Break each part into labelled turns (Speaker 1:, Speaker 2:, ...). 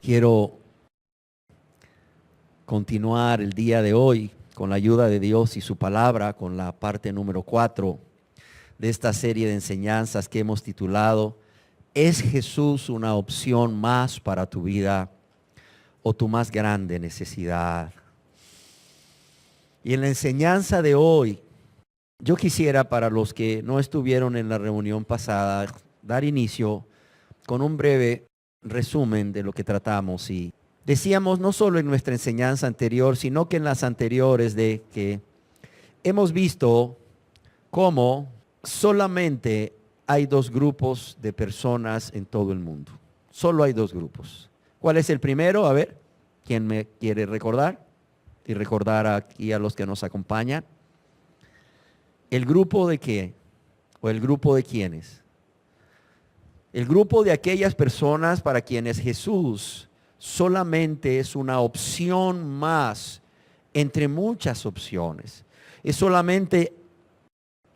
Speaker 1: Quiero continuar el día de hoy con la ayuda de Dios y su palabra, con la parte número 4 de esta serie de enseñanzas que hemos titulado ¿Es Jesús una opción más para tu vida o tu más grande necesidad? Y en la enseñanza de hoy, yo quisiera, para los que no estuvieron en la reunión pasada, dar inicio con un breve resumen de lo que tratamos. Y decíamos, no solo en nuestra enseñanza anterior, sino que en las anteriores, de que hemos visto cómo solamente hay dos grupos de personas en todo el mundo. Solo hay dos grupos. ¿Cuál es el primero? A ver, ¿quién me quiere recordar? Y recordar aquí a los que nos acompañan. ¿El grupo de qué? ¿O el grupo de quiénes? El grupo de aquellas personas para quienes Jesús solamente es una opción más entre muchas opciones. Es solamente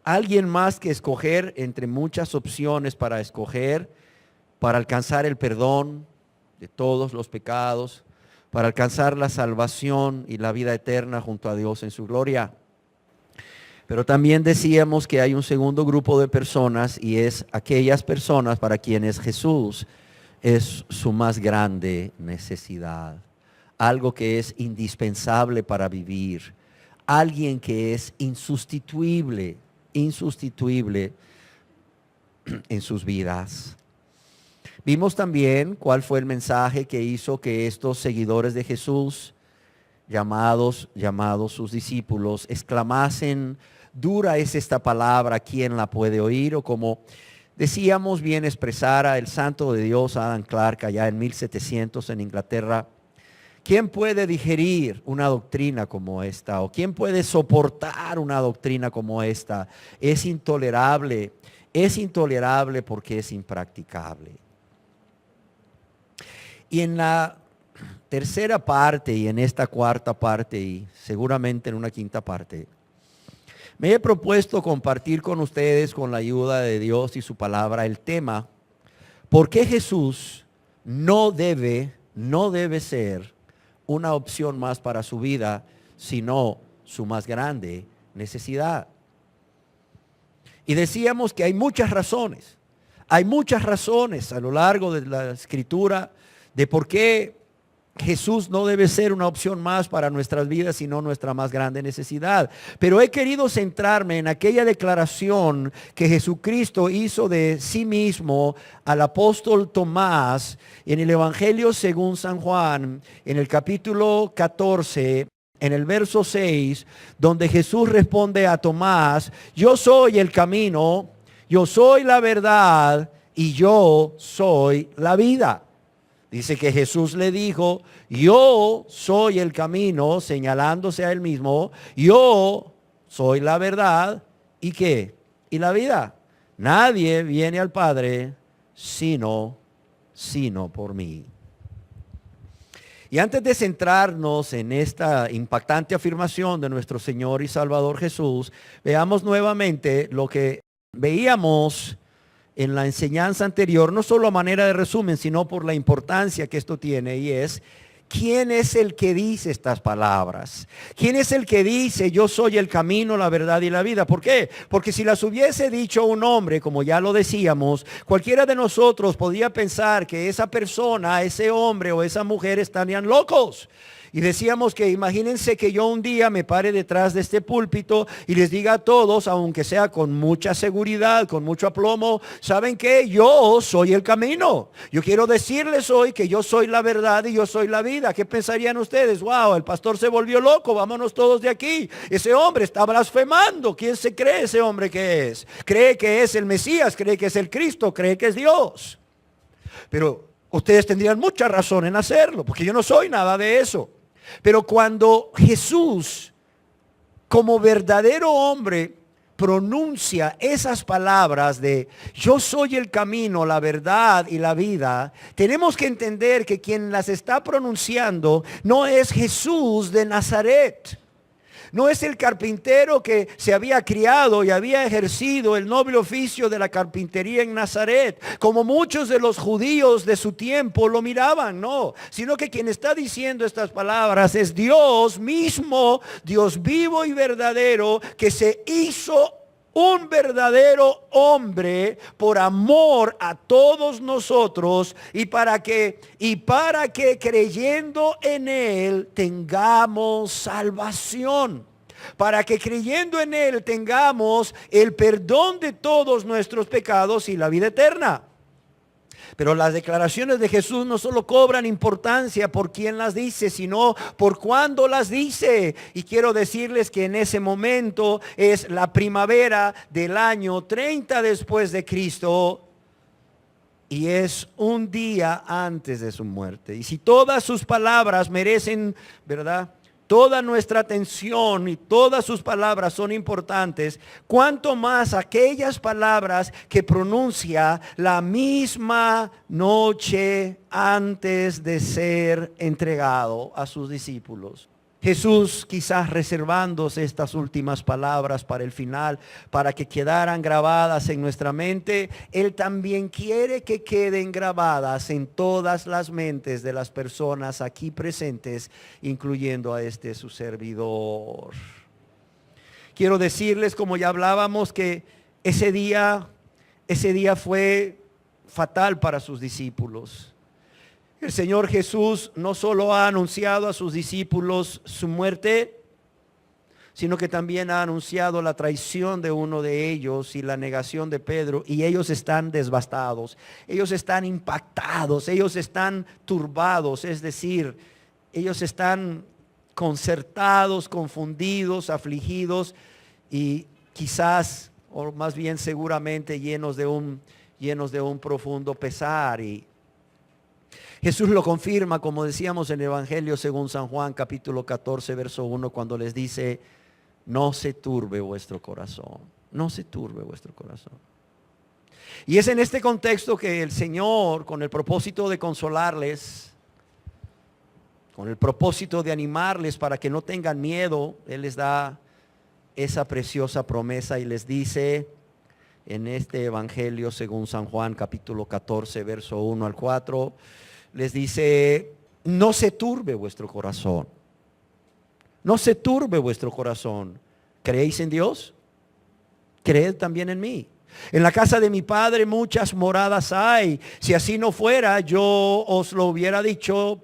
Speaker 1: alguien más que escoger entre muchas opciones para escoger, para alcanzar el perdón de todos los pecados, para alcanzar la salvación y la vida eterna junto a Dios en su gloria. Pero también decíamos que hay un segundo grupo de personas y es aquellas personas para quienes Jesús es su más grande necesidad. Algo que es indispensable para vivir. Alguien que es insustituible en sus vidas. Vimos también cuál fue el mensaje que hizo que estos seguidores de Jesús, llamados sus discípulos, exclamasen: dura es esta palabra, ¿quién la puede oír? O como decíamos, bien expresara el santo de Dios Adam Clarke allá en 1700 en Inglaterra: ¿quién puede digerir una doctrina como esta? ¿O quién puede soportar una doctrina como esta? Es intolerable porque es impracticable. Y en la tercera parte y en esta cuarta parte y seguramente en una quinta parte, me he propuesto compartir con ustedes, con la ayuda de Dios y su palabra, el tema: ¿por qué Jesús no debe ser una opción más para su vida, sino su más grande necesidad? Y decíamos que hay muchas razones a lo largo de la Escritura de por qué Jesús no debe ser una opción más para nuestras vidas, sino nuestra más grande necesidad. Pero he querido centrarme en aquella declaración que Jesucristo hizo de sí mismo al apóstol Tomás en el Evangelio según San Juan, en el capítulo 14, en el verso 6, donde Jesús responde a Tomás: yo soy el camino, yo soy la verdad y yo soy la vida. Dice que Jesús le dijo: yo soy el camino, señalándose a él mismo. Yo soy la verdad. ¿Y qué? Y la vida. Nadie viene al Padre sino por mí. Y antes de centrarnos en esta impactante afirmación de nuestro Señor y Salvador Jesús, veamos nuevamente lo que veíamos en la enseñanza anterior, no solo a manera de resumen, sino por la importancia que esto tiene, y es: ¿quién es el que dice estas palabras? ¿Quién es el que dice yo soy el camino, la verdad y la vida? ¿Por qué? Porque si las hubiese dicho un hombre, como ya lo decíamos, cualquiera de nosotros podía pensar que esa persona, ese hombre o esa mujer estarían locos. Y decíamos que imagínense que yo un día me pare detrás de este púlpito y les diga a todos, aunque sea con mucha seguridad, con mucho aplomo: ¿saben qué? Yo soy el camino. Yo quiero decirles hoy que yo soy la verdad y yo soy la vida. ¿Qué pensarían ustedes? Wow, el pastor se volvió loco, vámonos todos de aquí. Ese hombre está blasfemando. ¿Quién se cree ese hombre que es? ¿Cree que es el Mesías? ¿Cree que es el Cristo? ¿Cree que es Dios? Pero ustedes tendrían mucha razón en hacerlo, porque yo no soy nada de eso. Pero cuando Jesús, como verdadero hombre, pronuncia esas palabras de yo soy el camino, la verdad y la vida, tenemos que entender que quien las está pronunciando no es Jesús de Nazaret. No es el carpintero que se había criado y había ejercido el noble oficio de la carpintería en Nazaret, como muchos de los judíos de su tiempo lo miraban, no, sino que quien está diciendo estas palabras es Dios mismo, Dios vivo y verdadero, que se hizo un verdadero hombre por amor a todos nosotros y para que creyendo en él tengamos salvación. Para que creyendo en él tengamos el perdón de todos nuestros pecados y la vida eterna. Pero las declaraciones de Jesús no solo cobran importancia por quién las dice, sino por cuándo las dice. Y quiero decirles que en ese momento es la primavera del año 30 después de Cristo. Y es un día antes de su muerte. Y si todas sus palabras merecen, ¿verdad?, toda nuestra atención y todas sus palabras son importantes, cuanto más aquellas palabras que pronuncia la misma noche antes de ser entregado a sus discípulos. Jesús, quizás reservándose estas últimas palabras para el final, para que quedaran grabadas en nuestra mente, Él también quiere que queden grabadas en todas las mentes de las personas aquí presentes, incluyendo a este su servidor. Quiero decirles, como ya hablábamos, que ese día fue fatal para sus discípulos. El Señor Jesús no solo ha anunciado a sus discípulos su muerte, sino que también ha anunciado la traición de uno de ellos y la negación de Pedro. Y ellos están devastados, ellos están impactados, ellos están turbados, es decir, ellos están concertados, confundidos, afligidos y quizás, o más bien seguramente, llenos de un profundo pesar. Y Jesús lo confirma, como decíamos en el Evangelio según San Juan, capítulo 14, verso 1, cuando les dice: no se turbe vuestro corazón, no se turbe vuestro corazón. Y es en este contexto que el Señor, con el propósito de consolarles, con el propósito de animarles para que no tengan miedo, Él les da esa preciosa promesa y les dice en este Evangelio según San Juan, capítulo 14, verso 1 al 4, les dice: no se turbe vuestro corazón, no se turbe vuestro corazón. ¿Creéis en Dios? Creed también en mí. En la casa de mi Padre muchas moradas hay. Si así no fuera, yo os lo hubiera dicho.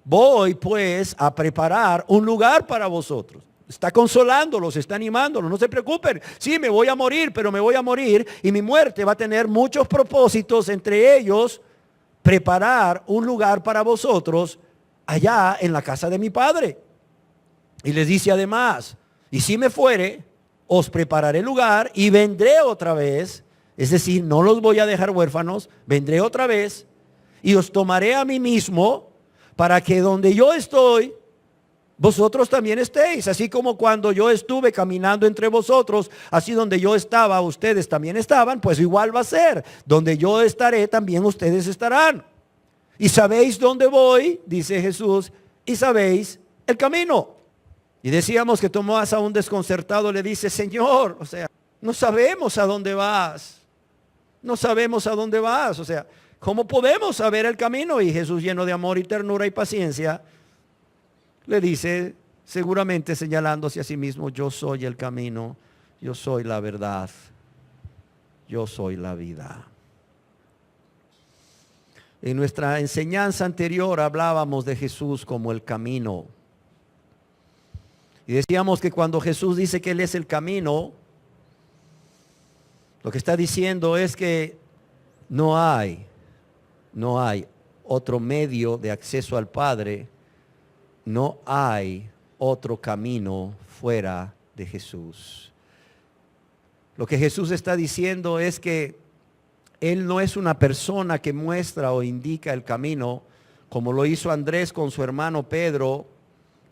Speaker 1: Voy pues a preparar un lugar para vosotros. Está consolándolos, está animándolos. No se preocupen. Sí, me voy a morir, pero me voy a morir y mi muerte va a tener muchos propósitos, entre ellos preparar un lugar para vosotros allá en la casa de mi Padre. Y les dice además: y si me fuere, os prepararé lugar y vendré otra vez. Es decir, no los voy a dejar huérfanos, vendré otra vez y os tomaré a mí mismo, para que donde yo estoy, vosotros también estéis. Así como cuando yo estuve caminando entre vosotros, así donde yo estaba, ustedes también estaban, pues igual va a ser. Donde yo estaré, también ustedes estarán. Y sabéis dónde voy, dice Jesús, y sabéis el camino. Y decíamos que Tomás, aún desconcertado, le dice: Señor, o sea, no sabemos a dónde vas. No sabemos a dónde vas. O sea, ¿cómo podemos saber el camino? Y Jesús, lleno de amor y ternura y paciencia, le dice, seguramente señalándose a sí mismo: yo soy el camino, yo soy la verdad, yo soy la vida. En nuestra enseñanza anterior hablábamos de Jesús como el camino. Y decíamos que cuando Jesús dice que Él es el camino, lo que está diciendo es que no hay otro medio de acceso al Padre, no hay otro camino fuera de Jesús. Lo que Jesús está diciendo es que Él no es una persona que muestra o indica el camino, como lo hizo Andrés con su hermano Pedro,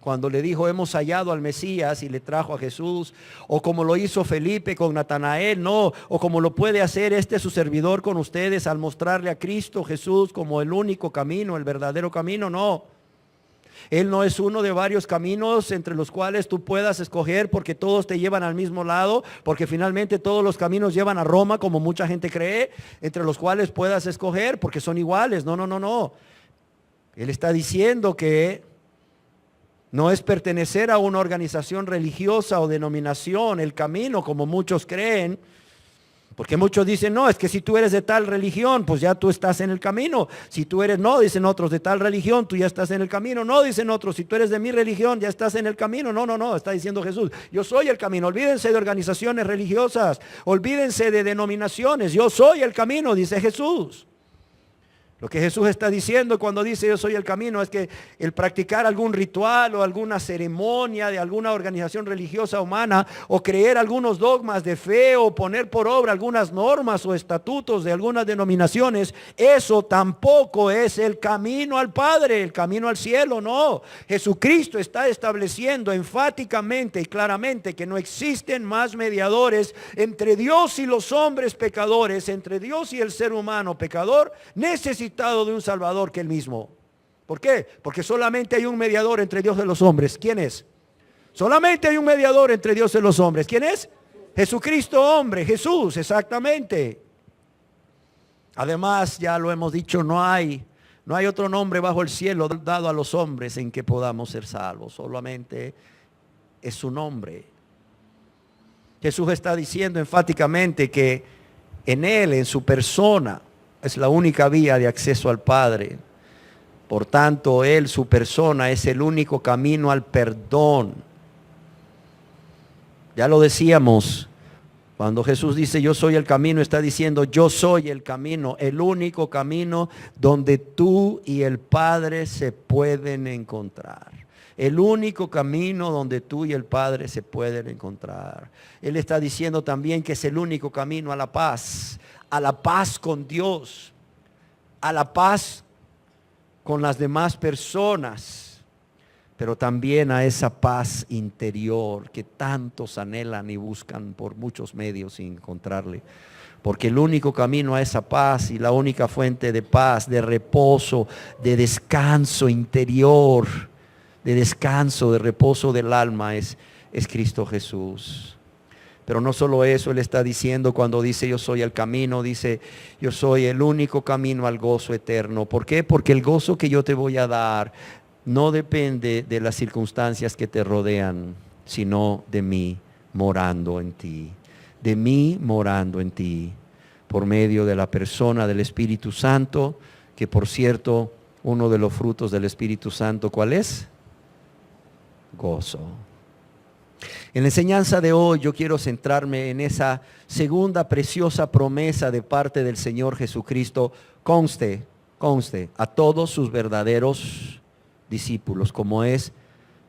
Speaker 1: cuando le dijo: hemos hallado al Mesías, y le trajo a Jesús. O como lo hizo Felipe con Natanael, no. O como lo puede hacer su servidor con ustedes al mostrarle a Cristo Jesús como el único camino, el verdadero camino, no. Él no es uno de varios caminos entre los cuales tú puedas escoger porque todos te llevan al mismo lado, porque finalmente todos los caminos llevan a Roma, como mucha gente cree, entre los cuales puedas escoger porque son iguales. No, no, no, no. Él está diciendo que no es pertenecer a una organización religiosa o denominación el camino, como muchos creen. Porque muchos dicen, no, es que si tú eres de tal religión, pues ya tú estás en el camino. Si tú eres, no, dicen otros, de tal religión, tú ya estás en el camino. No, dicen otros, si tú eres de mi religión, ya estás en el camino. No, no, no, está diciendo Jesús, yo soy el camino. Olvídense de organizaciones religiosas, olvídense de denominaciones. Yo soy el camino, dice Jesús. Lo que Jesús está diciendo cuando dice yo soy el camino es que el practicar algún ritual o alguna ceremonia de alguna organización religiosa humana o creer algunos dogmas de fe o poner por obra algunas normas o estatutos de algunas denominaciones, eso tampoco es el camino al Padre, el camino al cielo, no. Jesucristo está estableciendo enfáticamente y claramente que no existen más mediadores entre Dios y los hombres pecadores, entre Dios y el ser humano pecador, necesitado de un Salvador que Él mismo. ¿Por qué? Porque solamente hay un mediador entre Dios y los hombres. ¿Quién es? Solamente hay un mediador entre Dios y los hombres. ¿Quién es? Jesucristo hombre, Jesús, exactamente. Además, ya lo hemos dicho, no hay otro nombre bajo el cielo dado a los hombres en que podamos ser salvos. Solamente es su nombre. Jesús está diciendo enfáticamente que en Él, en su persona, es la única vía de acceso al Padre. Por tanto, Él, su persona, es el único camino al perdón. Ya lo decíamos, cuando Jesús dice yo soy el camino, está diciendo yo soy el camino, el único camino donde tú y el Padre se pueden encontrar. El único camino donde tú y el Padre se pueden encontrar. Él está diciendo también que es el único camino a la paz con Dios, a la paz con las demás personas, pero también a esa paz interior que tantos anhelan y buscan por muchos medios sin encontrarle. Porque el único camino a esa paz y la única fuente de paz, de reposo, de descanso interior, de descanso, de reposo del alma es Cristo Jesús. Pero no solo eso, Él está diciendo cuando dice yo soy el camino, dice yo soy el único camino al gozo eterno. ¿Por qué? Porque el gozo que yo te voy a dar no depende de las circunstancias que te rodean, sino de mí morando en ti. De mí morando en ti, por medio de la persona del Espíritu Santo, que por cierto, uno de los frutos del Espíritu Santo, ¿cuál es? Gozo. En la enseñanza de hoy yo quiero centrarme en esa segunda preciosa promesa de parte del Señor Jesucristo. Conste a todos sus verdaderos discípulos, como es,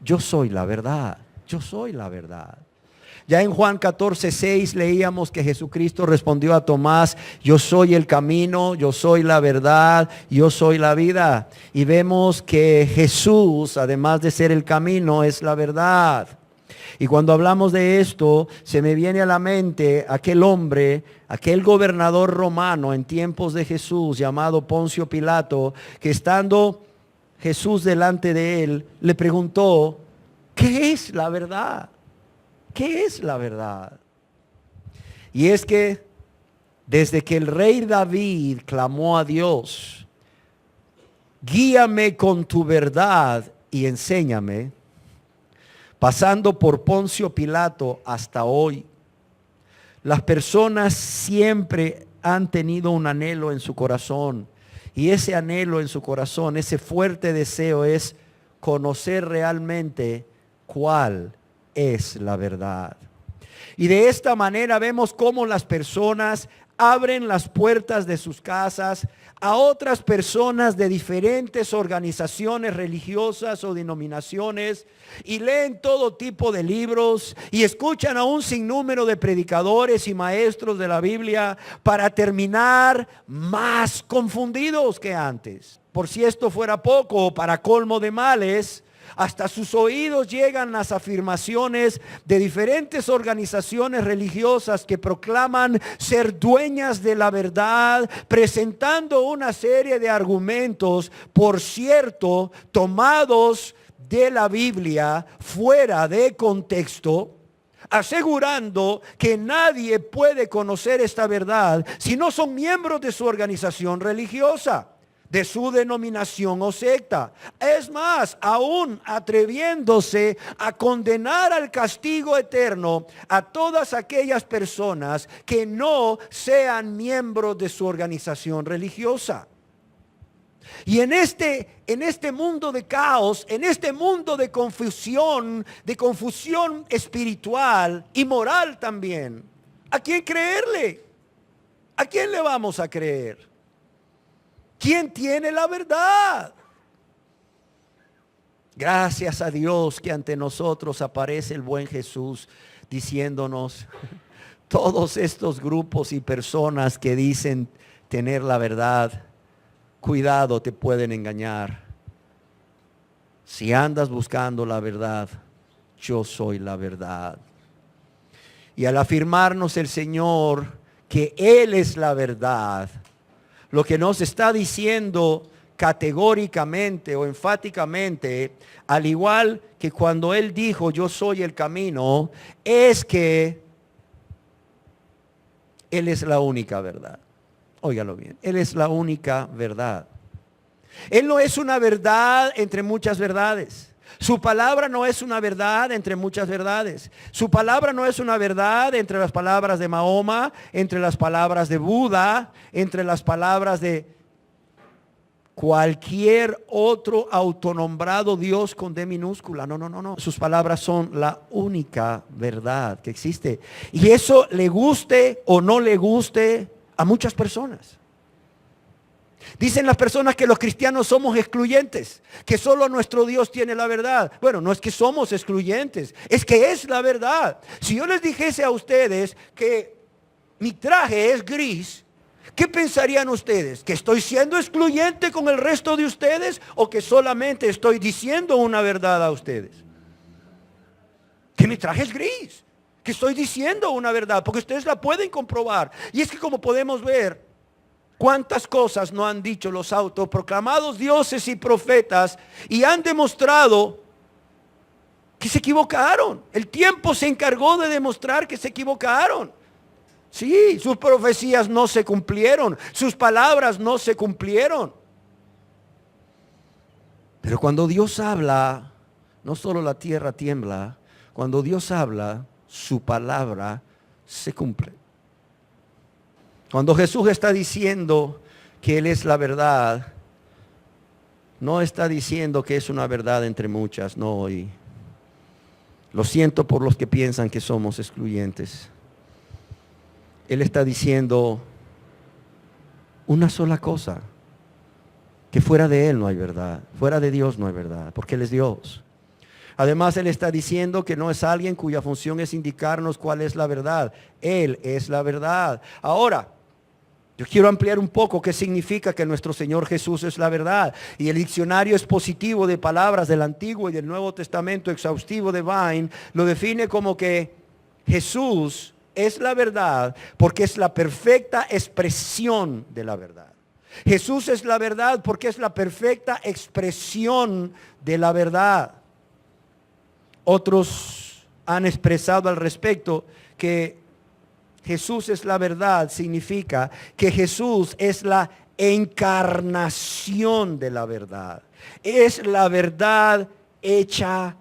Speaker 1: yo soy la verdad, yo soy la verdad. Ya en Juan 14:6 leíamos que Jesucristo respondió a Tomás, yo soy el camino, yo soy la verdad, yo soy la vida. Y vemos que Jesús, además de ser el camino, es la verdad. Y cuando hablamos de esto, se me viene a la mente aquel hombre, aquel gobernador romano en tiempos de Jesús, llamado Poncio Pilato, que estando Jesús delante de él, le preguntó, ¿qué es la verdad? ¿Qué es la verdad? Y es que desde que el rey David clamó a Dios, guíame con tu verdad y enséñame, pasando por Poncio Pilato hasta hoy, las personas siempre han tenido un anhelo en su corazón. Y ese anhelo en su corazón, ese fuerte deseo es conocer realmente cuál es la verdad. Y de esta manera vemos cómo las personas abren las puertas de sus casas a otras personas de diferentes organizaciones religiosas o denominaciones y leen todo tipo de libros y escuchan a un sinnúmero de predicadores y maestros de la Biblia para terminar más confundidos que antes. Por si esto fuera poco, para colmo de males, Hasta sus oídos llegan las afirmaciones de diferentes organizaciones religiosas que proclaman ser dueñas de la verdad, presentando una serie de argumentos, por cierto, tomados de la Biblia fuera de contexto, asegurando que nadie puede conocer esta verdad si no son miembros de su organización religiosa, de su denominación o secta. Es más, aún atreviéndose a condenar al castigo eterno a todas aquellas personas que no sean miembros de su organización religiosa. Y en este mundo de caos, en este mundo de confusión espiritual y moral también, ¿a quién creerle? ¿A quién le vamos a creer? ¿Quién tiene la verdad? Gracias a Dios que ante nosotros aparece el buen Jesús diciéndonos, todos estos grupos y personas que dicen tener la verdad, cuidado, te pueden engañar. Si andas buscando la verdad, yo soy la verdad. Y al afirmarnos el Señor que Él es la verdad, lo que nos está diciendo categóricamente o enfáticamente, al igual que cuando Él dijo yo soy el camino, es que Él es la única verdad. Óigalo bien, Él es la única verdad. Él no es una verdad entre muchas verdades. Su palabra no es una verdad entre muchas verdades. Su palabra no es una verdad entre las palabras de Mahoma, entre las palabras de Buda, entre las palabras de cualquier otro autonombrado Dios con D minúscula. No. Sus palabras son la única verdad que existe. Y eso le guste o no le guste a muchas personas. Dicen las personas que los cristianos somos excluyentes, que solo nuestro Dios tiene la verdad. Bueno, no es que somos excluyentes, es que es la verdad. Si yo les dijese a ustedes que mi traje es gris, ¿qué pensarían ustedes? ¿Que estoy siendo excluyente con el resto de ustedes o que solamente estoy diciendo una verdad a ustedes? Que mi traje es gris, que estoy diciendo una verdad, porque ustedes la pueden comprobar. Y es que como podemos ver, cuántas cosas no han dicho los autoproclamados dioses y profetas y han demostrado que se equivocaron. El tiempo se encargó de demostrar que se equivocaron. Sí, sus profecías no se cumplieron, sus palabras no se cumplieron. Pero cuando Dios habla, no solo la tierra tiembla, cuando Dios habla, su palabra se cumple. Cuando Jesús está diciendo que Él es la verdad, no está diciendo que es una verdad entre muchas, no. Y lo siento por los que piensan que somos excluyentes. Él está diciendo una sola cosa, que fuera de Él no hay verdad, fuera de Dios no hay verdad, porque Él es Dios. Además, Él está diciendo que no es alguien cuya función es indicarnos cuál es la verdad. Él es la verdad. Ahora, yo quiero ampliar un poco qué significa que nuestro Señor Jesús es la verdad. Y el diccionario expositivo de palabras del Antiguo y del Nuevo Testamento exhaustivo de Vine lo define como que Jesús es la verdad porque es la perfecta expresión de la verdad. Jesús es la verdad porque es la perfecta expresión de la verdad. Otros han expresado al respecto que Jesús es la verdad, significa que Jesús es la encarnación de la verdad. Es la verdad hecha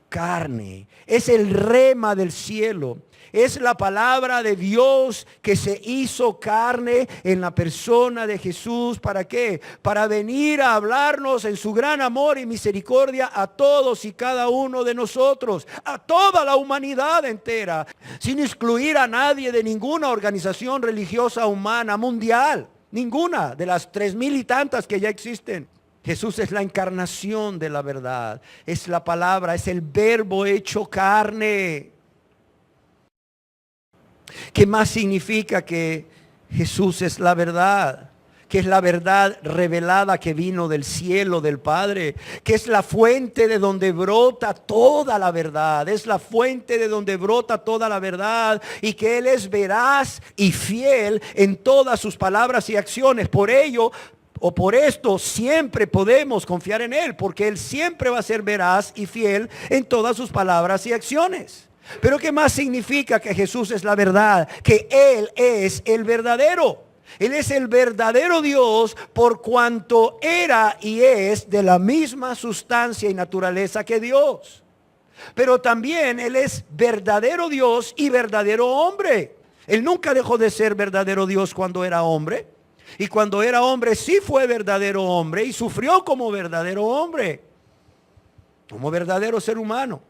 Speaker 1: carne. Es el rema del cielo. Es la palabra de Dios que se hizo carne en la persona de Jesús. ¿Para qué? Para venir a hablarnos en su gran amor y misericordia a todos y cada uno de nosotros, a toda la humanidad entera, sin excluir a nadie de ninguna organización religiosa humana mundial, ninguna de las 3,000 y tantas que ya existen. Jesús es la encarnación de la verdad, es la palabra, es el verbo hecho carne. ¿Qué más significa que Jesús es la verdad? que es la verdad revelada que vino del cielo del Padre, que es la fuente de donde brota toda la verdad, es la fuente de donde brota toda la verdad, y que Él es veraz y fiel en todas sus palabras y acciones. Por ello, o por esto, siempre podemos confiar en Él, porque Él siempre va a ser veraz y fiel en todas sus palabras y acciones. Pero ¿qué más significa que Jesús es la verdad? Que Él es el verdadero. Él es el verdadero Dios, por cuanto era y es de la misma sustancia y naturaleza que Dios. Pero también Él es verdadero Dios y verdadero hombre. Él nunca dejó de ser verdadero Dios cuando era hombre. Y cuando era hombre sí fue verdadero hombre y sufrió como verdadero hombre, como verdadero ser humano.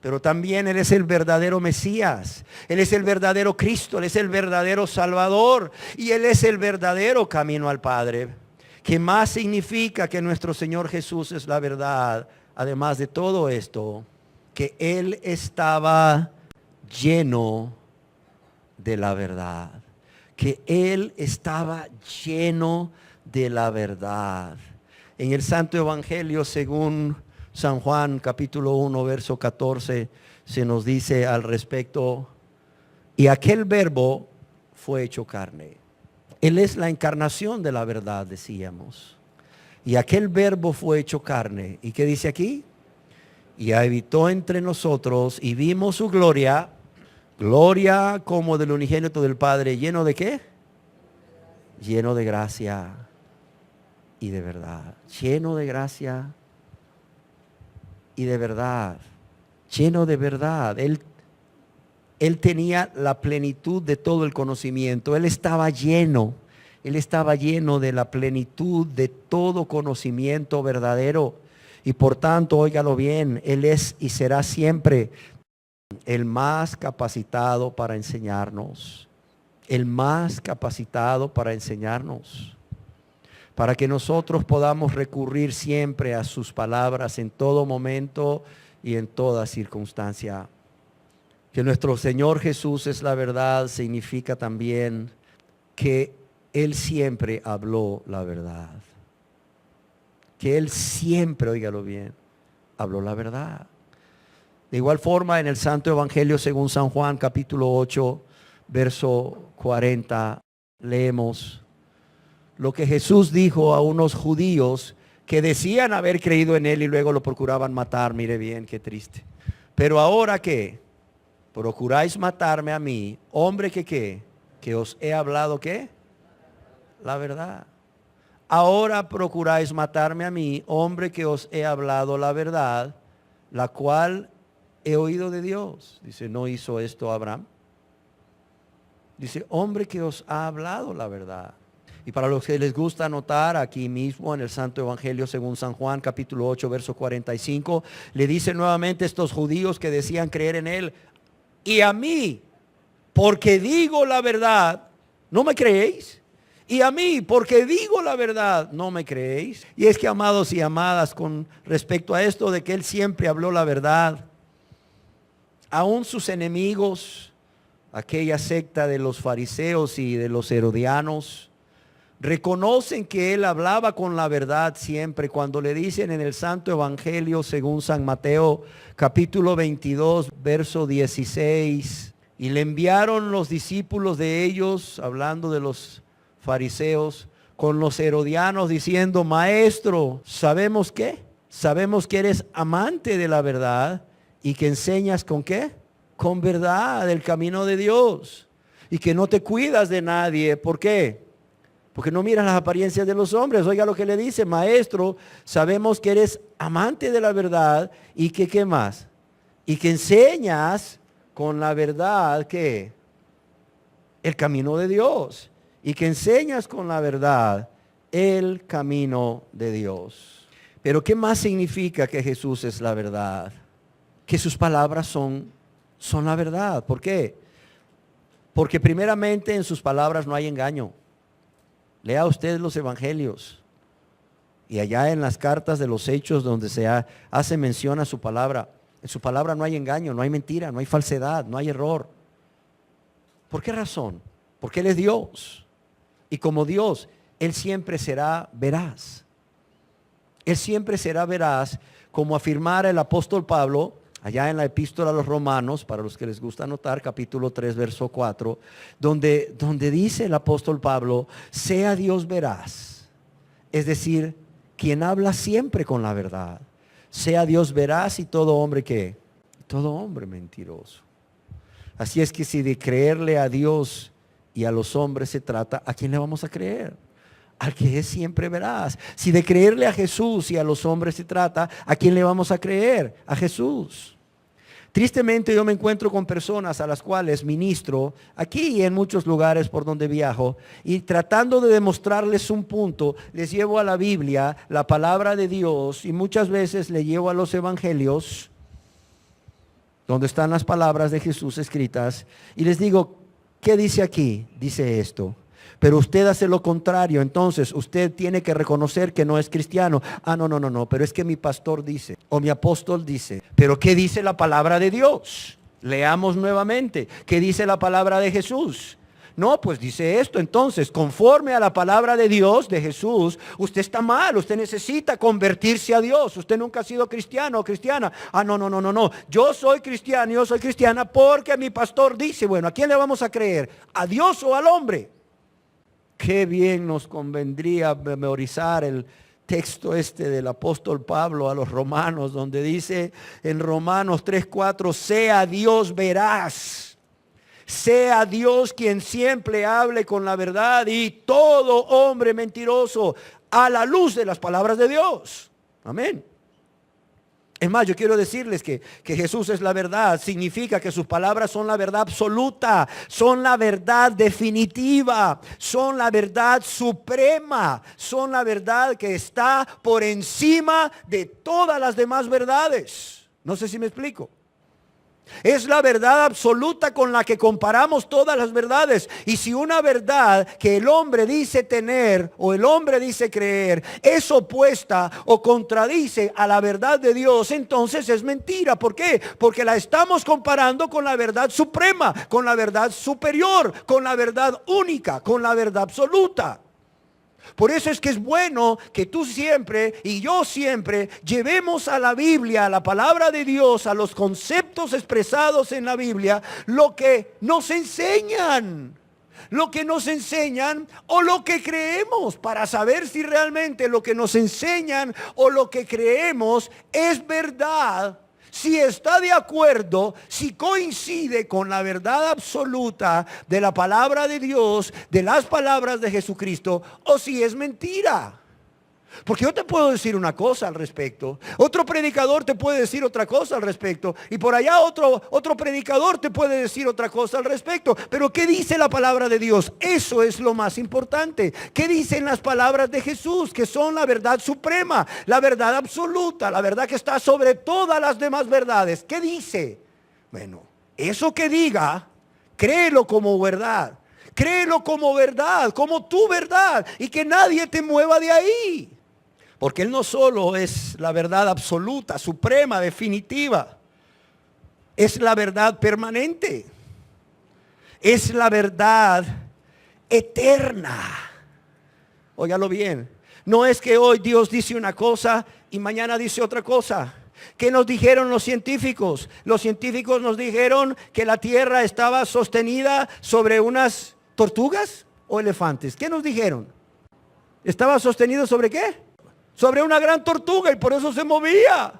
Speaker 1: Pero también Él es el verdadero Mesías. Él es el verdadero Cristo. Él es el verdadero Salvador. Y Él es el verdadero camino al Padre. ¿Qué más significa que nuestro Señor Jesús es la verdad? Además de todo esto, que Él estaba lleno de la verdad. Que Él estaba lleno de la verdad. En el Santo Evangelio, según San Juan capítulo 1 verso 14, se nos dice al respecto: y aquel verbo fue hecho carne. Él es la encarnación de la verdad, decíamos. Y aquel verbo fue hecho carne. ¿Y qué dice aquí? Y habitó entre nosotros y vimos su gloria, gloria como del unigénito del Padre, ¿lleno de qué? Lleno de gracia y de verdad. Lleno de gracia y de verdad, lleno de verdad. Él tenía la plenitud de todo el conocimiento. Él estaba lleno de la plenitud de todo conocimiento verdadero. Y por tanto, óigalo bien, Él es y será siempre el más capacitado para enseñarnos. El más capacitado para enseñarnos. Para que nosotros podamos recurrir siempre a sus palabras en todo momento y en toda circunstancia. Que nuestro Señor Jesús es la verdad significa también que Él siempre habló la verdad. Que Él siempre, óigalo bien, habló la verdad. De igual forma, en el Santo Evangelio según San Juan, capítulo 8, verso 40, leemos lo que Jesús dijo a unos judíos que decían haber creído en Él y luego lo procuraban matar. Mire bien, qué triste. Pero ahora, ¿qué? Procuráis matarme a mí, hombre que os he hablado, ¿qué? La verdad. Ahora procuráis matarme a mí, hombre que os he hablado la verdad, la cual he oído de Dios. Dice, ¿no hizo esto Abraham? Dice, hombre que os ha hablado la verdad. Y para los que les gusta anotar, aquí mismo en el Santo Evangelio según San Juan, capítulo 8, verso 45, le dice nuevamente a estos judíos que decían creer en Él: y a mí, porque digo la verdad, ¿no me creéis? Y a mí, porque digo la verdad, ¿no me creéis? Y es que, amados y amadas, con respecto a esto de que Él siempre habló la verdad, aún sus enemigos, aquella secta de los fariseos y de los herodianos, reconocen que Él hablaba con la verdad siempre. Cuando le dicen en el Santo Evangelio según San Mateo capítulo 22 verso 16, y le enviaron los discípulos de ellos, hablando de los fariseos, con los herodianos diciendo: maestro, ¿sabemos qué? Sabemos que eres amante de la verdad y que enseñas ¿con qué? Con verdad el camino de Dios, y que no te cuidas de nadie. ¿Por qué? Porque no miras las apariencias de los hombres. Oiga lo que le dice: maestro, sabemos que eres amante de la verdad y que ¿qué más? Y que enseñas con la verdad que el camino de Dios. Y que enseñas con la verdad el camino de Dios. Pero ¿qué más significa que Jesús es la verdad? Que sus palabras son la verdad. ¿Por qué? Porque primeramente en sus palabras no hay engaño. Lea usted los evangelios y allá en las cartas de los hechos donde se hace mención a su palabra. En su palabra no hay engaño, no hay mentira, no hay falsedad, no hay error. ¿Por qué razón? Porque Él es Dios. Y como Dios, Él siempre será veraz. Él siempre será veraz, como afirmara el apóstol Pablo, allá en la epístola a los Romanos, para los que les gusta anotar, capítulo 3, verso 4, donde dice el apóstol Pablo, sea Dios veraz. Es decir, quien habla siempre con la verdad. Sea Dios veraz y todo hombre, ¿qué? Todo hombre mentiroso. Así es que si de creerle a Dios y a los hombres se trata, ¿a quién le vamos a creer? Al que es siempre veraz. Si de creerle a Jesús y a los hombres se trata, ¿a quién le vamos a creer? A Jesús. Tristemente yo me encuentro con personas a las cuales ministro aquí y en muchos lugares por donde viajo, y tratando de demostrarles un punto, les llevo a la Biblia, la palabra de Dios, y muchas veces le llevo a los evangelios, donde están las palabras de Jesús escritas, y les digo, ¿qué dice aquí? Dice esto. Pero usted hace lo contrario, entonces usted tiene que reconocer que no es cristiano. No, pero es que mi pastor dice, o mi apóstol dice. Pero ¿qué dice la palabra de Dios? Leamos nuevamente. ¿Qué dice la palabra de Jesús? No, pues dice esto. Entonces, conforme a la palabra de Dios, de Jesús, usted está mal, usted necesita convertirse a Dios. Usted nunca ha sido cristiano o cristiana. No. Yo soy cristiano, yo soy cristiana porque mi pastor dice. Bueno, ¿a quién le vamos a creer? ¿A Dios o al hombre? Qué bien nos convendría memorizar el texto del apóstol Pablo a los romanos, donde dice en Romanos 3:4, sea Dios veraz, sea Dios quien siempre hable con la verdad y todo hombre mentiroso a la luz de las palabras de Dios. Amén. Es más, yo quiero decirles que Jesús es la verdad. Significa que sus palabras son la verdad absoluta, son la verdad definitiva, son la verdad suprema, son la verdad que está por encima de todas las demás verdades. No sé si me explico. Es la verdad absoluta con la que comparamos todas las verdades. Y si una verdad que el hombre dice tener o el hombre dice creer es opuesta o contradice a la verdad de Dios, entonces es mentira. ¿Por qué? Porque la estamos comparando con la verdad suprema, con la verdad superior, con la verdad única, con la verdad absoluta. Por eso es que es bueno que tú siempre y yo siempre llevemos a la Biblia, a la palabra de Dios, a los conceptos expresados en la Biblia, lo que nos enseñan. Lo que nos enseñan o lo que creemos, para saber si realmente lo que nos enseñan o lo que creemos es verdad. Si está de acuerdo, si coincide con la verdad absoluta de la palabra de Dios, de las palabras de Jesucristo, o si es mentira. Porque yo te puedo decir una cosa al respecto, otro predicador te puede decir otra cosa al respecto, y por allá otro predicador te puede decir otra cosa al respecto. Pero ¿qué dice la palabra de Dios? Eso es lo más importante. ¿Qué dicen las palabras de Jesús? Que son la verdad suprema, la verdad absoluta, la verdad que está sobre todas las demás verdades. ¿Qué dice? Bueno, eso que diga, créelo como verdad. Créelo como verdad, como tu verdad, y que nadie te mueva de ahí. Porque Él no solo es la verdad absoluta, suprema, definitiva. Es la verdad permanente. Es la verdad eterna. Óigalo bien. No es que hoy Dios dice una cosa y mañana dice otra cosa. ¿Qué nos dijeron los científicos? Los científicos nos dijeron que la tierra estaba sostenida sobre unas tortugas o elefantes. ¿Qué nos dijeron? ¿Estaba sostenido sobre qué? Sobre una gran tortuga, y por eso se movía.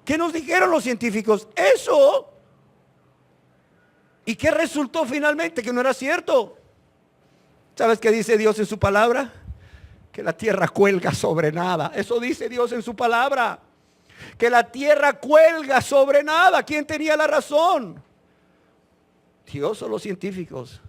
Speaker 1: ¿Qué nos dijeron los científicos? Eso. ¿Y qué resultó finalmente? Que no era cierto. ¿Sabes qué dice Dios en su palabra? Que la tierra cuelga sobre nada. Eso dice Dios en su palabra. Que la tierra cuelga sobre nada. ¿Quién tenía la razón? Dios o los científicos.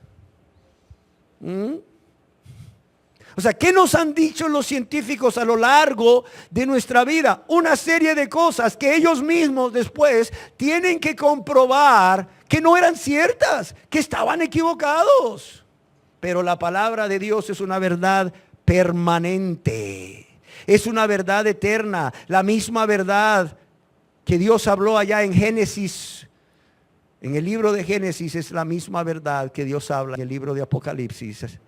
Speaker 1: O sea, ¿qué nos han dicho los científicos a lo largo de nuestra vida? Una serie de cosas que ellos mismos después tienen que comprobar que no eran ciertas, que estaban equivocados. Pero la palabra de Dios es una verdad permanente. Es una verdad eterna. La misma verdad que Dios habló allá en Génesis. En el libro de Génesis es la misma verdad que Dios habla en el libro de Apocalipsis.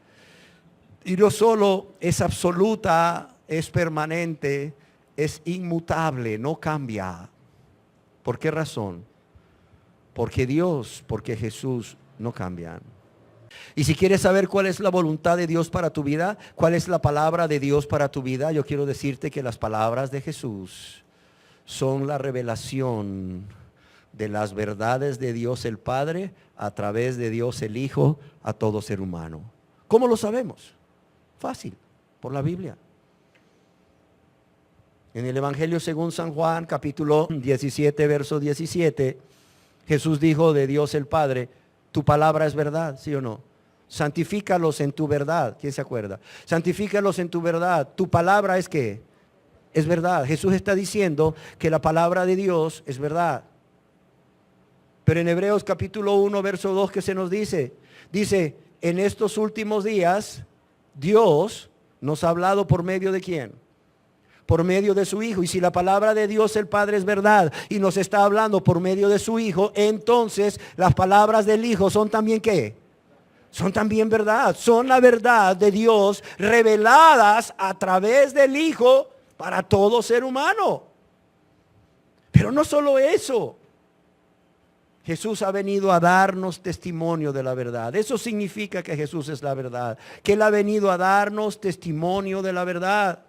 Speaker 1: Y no solo es absoluta, es permanente, es inmutable, no cambia. ¿Por qué razón? Porque Dios, porque Jesús no cambian. Y si quieres saber cuál es la voluntad de Dios para tu vida, cuál es la palabra de Dios para tu vida, yo quiero decirte que las palabras de Jesús son la revelación de las verdades de Dios el Padre a través de Dios el Hijo a todo ser humano. ¿Cómo lo sabemos? Fácil, por la Biblia. En el Evangelio según San Juan, capítulo 17, verso 17, Jesús dijo de Dios el Padre, tu palabra es verdad, ¿sí o no? Santifícalos en tu verdad. ¿Quién se acuerda? Santifícalos en tu verdad. Tu palabra es ¿qué? Es verdad. Jesús está diciendo que la palabra de Dios es verdad. Pero en Hebreos capítulo 1, verso 2, ¿qué se nos dice? Dice, en estos últimos días, Dios nos ha hablado por medio de ¿quién? Por medio de su Hijo. Y si la palabra de Dios el Padre es verdad y nos está hablando por medio de su Hijo, entonces las palabras del Hijo son también ¿qué? Son también verdad. Son la verdad de Dios reveladas a través del Hijo para todo ser humano. Pero no solo eso. Jesús ha venido a darnos testimonio de la verdad. Eso significa que Jesús es la verdad. Que Él ha venido a darnos testimonio de la verdad.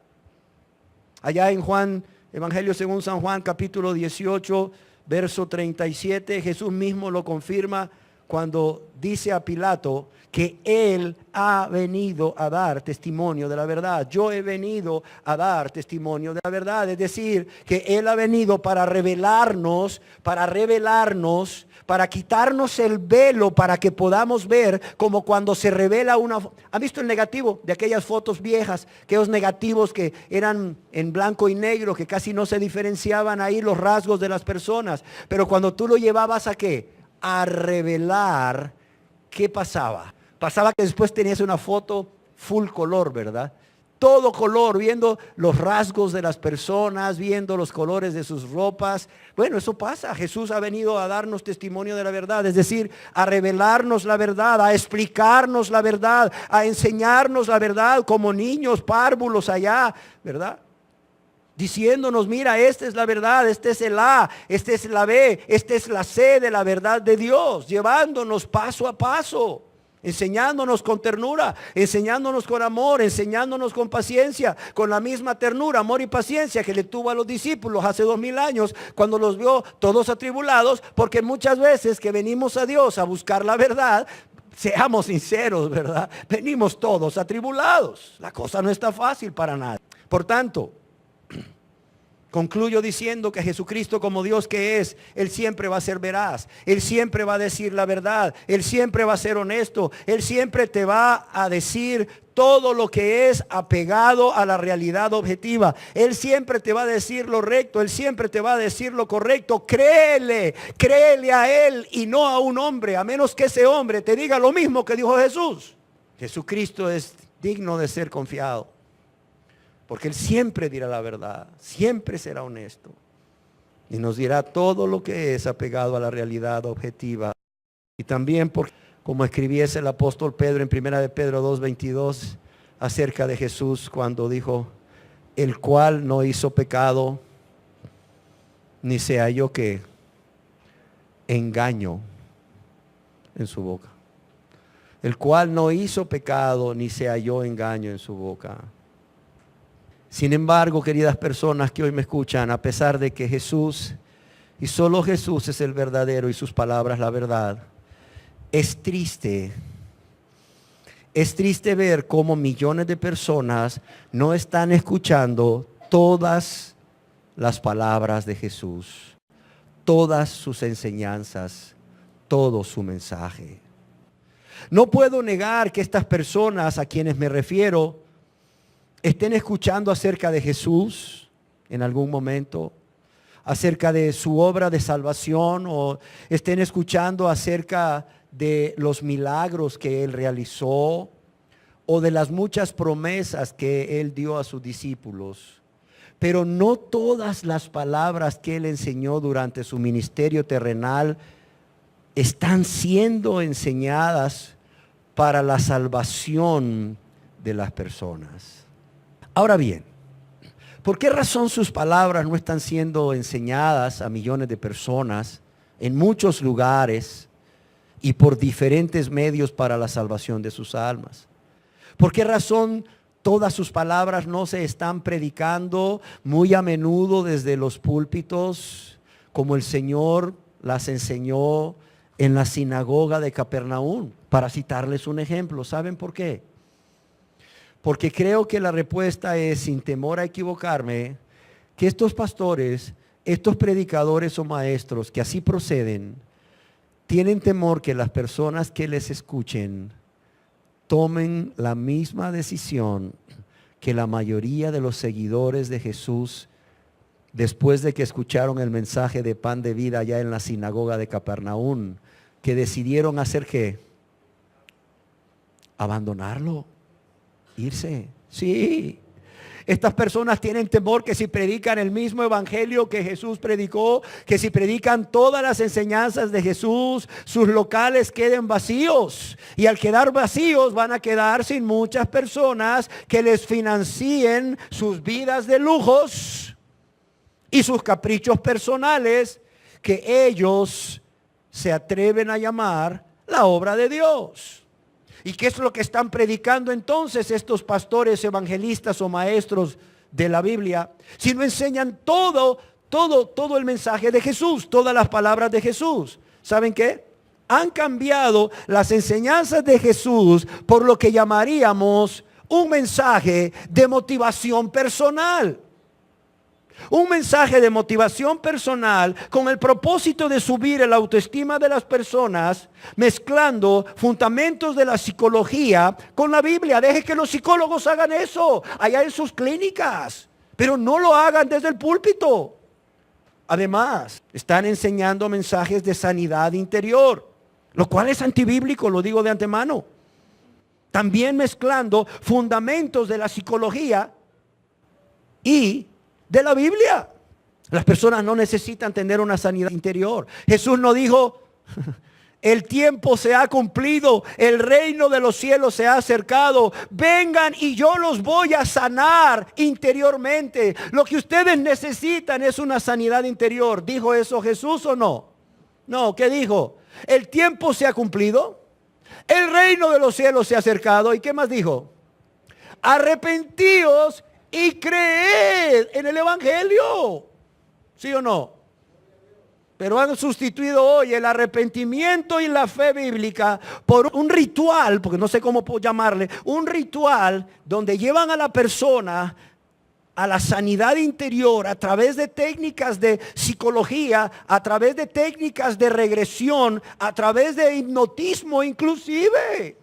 Speaker 1: Allá en Juan, Evangelio según San Juan, capítulo 18, verso 37, Jesús mismo lo confirma cuando dice a Pilato que Él ha venido a dar testimonio de la verdad. Yo he venido a dar testimonio de la verdad. Es decir, que Él ha venido para revelarnos, para quitarnos el velo, para que podamos ver como cuando se revela una... ¿Han visto el negativo de aquellas fotos viejas? Aquellos negativos que eran en blanco y negro, que casi no se diferenciaban ahí los rasgos de las personas. Pero cuando tú lo llevabas ¿a qué? A revelar, ¿qué pasaba? Pasaba que después tenías una foto full color, ¿verdad? Todo color, viendo los rasgos de las personas, viendo los colores de sus ropas. Bueno, eso pasa. Jesús ha venido a darnos testimonio de la verdad, es decir, a revelarnos la verdad, a explicarnos la verdad, a enseñarnos la verdad como niños párvulos allá, ¿verdad? Diciéndonos, mira, esta es la verdad, este es el A, este es la B, esta es la C de la verdad de Dios, llevándonos paso a paso. Enseñándonos con ternura, enseñándonos con amor, enseñándonos con paciencia, con la misma ternura, amor y paciencia que le tuvo a los discípulos hace 2000 años cuando los vio todos atribulados, porque muchas veces que venimos a Dios a buscar la verdad, seamos sinceros, ¿verdad? Venimos todos atribulados. La cosa no está fácil para nadie. Por tanto, concluyo diciendo que Jesucristo como Dios que es, Él siempre va a ser veraz, Él siempre va a decir la verdad, Él siempre va a ser honesto, Él siempre te va a decir todo lo que es apegado a la realidad objetiva. Él siempre te va a decir lo recto, Él siempre te va a decir lo correcto. Créele a Él y no a un hombre, a menos que ese hombre te diga lo mismo que dijo Jesús. Jesucristo es digno de ser confiado. Porque Él siempre dirá la verdad, siempre será honesto. Y nos dirá todo lo que es apegado a la realidad objetiva. Y también porque, como escribiese el apóstol Pedro en 1 de Pedro 2:22 acerca de Jesús cuando dijo, el cual no hizo pecado, ni se halló que engaño en su boca. El cual no hizo pecado, ni se halló engaño en su boca. Sin embargo, queridas personas que hoy me escuchan, a pesar de que Jesús, y solo Jesús es el verdadero y sus palabras la verdad, es triste ver cómo millones de personas no están escuchando todas las palabras de Jesús, todas sus enseñanzas, todo su mensaje. No puedo negar que estas personas a quienes me refiero estén escuchando acerca de Jesús en algún momento, acerca de su obra de salvación, o estén escuchando acerca de los milagros que Él realizó, o de las muchas promesas que Él dio a sus discípulos. Pero no todas las palabras que Él enseñó durante su ministerio terrenal están siendo enseñadas para la salvación de las personas. Ahora bien, ¿por qué razón sus palabras no están siendo enseñadas a millones de personas en muchos lugares y por diferentes medios para la salvación de sus almas? ¿Por qué razón todas sus palabras no se están predicando muy a menudo desde los púlpitos como el Señor las enseñó en la sinagoga de Capernaum? Para citarles un ejemplo, ¿saben por qué? Porque creo que la respuesta es, sin temor a equivocarme, que estos pastores, estos predicadores o maestros que así proceden, tienen temor que las personas que les escuchen tomen la misma decisión que la mayoría de los seguidores de Jesús, después de que escucharon el mensaje de pan de vida allá en la sinagoga de Capernaum, que decidieron hacer ¿qué? Abandonarlo, irse. Sí. Estas personas tienen temor que si predican el mismo evangelio que Jesús predicó, que si predican todas las enseñanzas de Jesús, sus locales queden vacíos. Y al quedar vacíos van a quedar sin muchas personas que les financien sus vidas de lujos y sus caprichos personales que ellos se atreven a llamar la obra de Dios. ¿Y qué es lo que están predicando entonces estos pastores, evangelistas o maestros de la Biblia? Si no enseñan todo el mensaje de Jesús, todas las palabras de Jesús. ¿Saben qué? Han cambiado las enseñanzas de Jesús por lo que llamaríamos un mensaje de motivación personal. Un mensaje de motivación personal con el propósito de subir la autoestima de las personas, mezclando fundamentos de la psicología con la Biblia. Deje que los psicólogos hagan eso allá en sus clínicas, pero no lo hagan desde el púlpito. Además, están enseñando mensajes de sanidad interior, lo cual es antibíblico, lo digo de antemano. También mezclando fundamentos de la psicología y de la Biblia. Las personas no necesitan tener una sanidad interior. Jesús no dijo, el tiempo se ha cumplido, el reino de los cielos se ha acercado, vengan y yo los voy a sanar interiormente. Lo que ustedes necesitan es una sanidad interior. ¿Dijo eso Jesús o no? No, ¿qué dijo? El tiempo se ha cumplido, el reino de los cielos se ha acercado. ¿Y qué más dijo? Arrepentíos y creed en el evangelio. ¿Sí o no? Pero han sustituido hoy el arrepentimiento y la fe bíblica por un ritual, porque no sé cómo puedo llamarle, un ritual donde llevan a la persona a la sanidad interior a través de técnicas de psicología, a través de técnicas de regresión, a través de hipnotismo inclusive.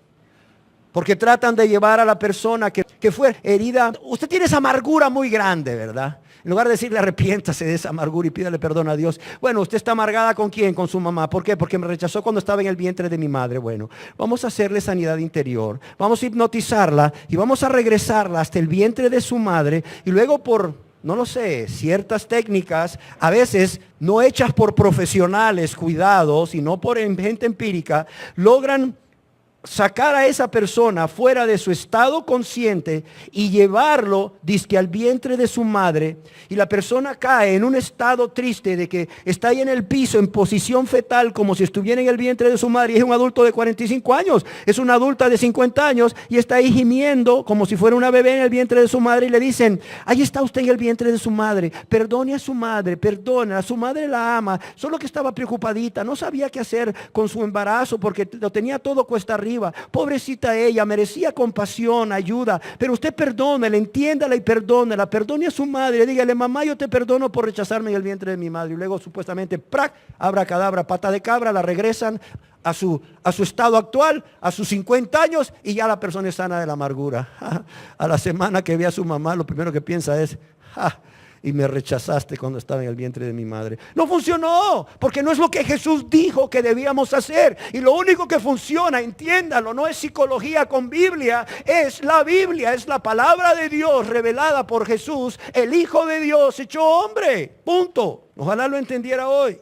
Speaker 1: Porque tratan de llevar a la persona que fue herida. Usted tiene esa amargura muy grande, ¿verdad? En lugar de decirle arrepiéntase de esa amargura y pídale perdón a Dios. Bueno, usted está amargada ¿con quién? Con su mamá. ¿Por qué? Porque me rechazó cuando estaba en el vientre de mi madre. Bueno, vamos a hacerle sanidad interior. Vamos a hipnotizarla y vamos a regresarla hasta el vientre de su madre. Y luego por, no lo sé, ciertas técnicas, a veces no hechas por profesionales, cuidado, sino por gente empírica, logran sacar a esa persona fuera de su estado consciente y llevarlo dizque al vientre de su madre, y la persona cae en un estado triste de que está ahí en el piso en posición fetal como si estuviera en el vientre de su madre, y es un adulto de 45 años, es una adulta de 50 años y está ahí gimiendo como si fuera una bebé en el vientre de su madre, y le dicen, ahí está usted en el vientre de su madre, perdone a su madre, perdona, a su madre la ama, solo que estaba preocupadita, no sabía qué hacer con su embarazo porque lo tenía todo cuesta arriba. Pobrecita ella, merecía compasión, ayuda, pero usted perdónela, entiéndala y perdónela, perdone a su madre, dígale, mamá, yo te perdono por rechazarme en el vientre de mi madre. Y luego supuestamente, ¡prac!, abracadabra, pata de cabra, la regresan a su estado actual, a sus 50 años, y ya la persona es sana de la amargura. A la semana que ve a su mamá, lo primero que piensa es, y me rechazaste cuando estaba en el vientre de mi madre. No funcionó, porque no es lo que Jesús dijo que debíamos hacer. Y lo único que funciona, entiéndalo, no es psicología con Biblia, es la Biblia, es la palabra de Dios revelada por Jesús, el Hijo de Dios hecho hombre. Punto. Ojalá lo entendiera hoy.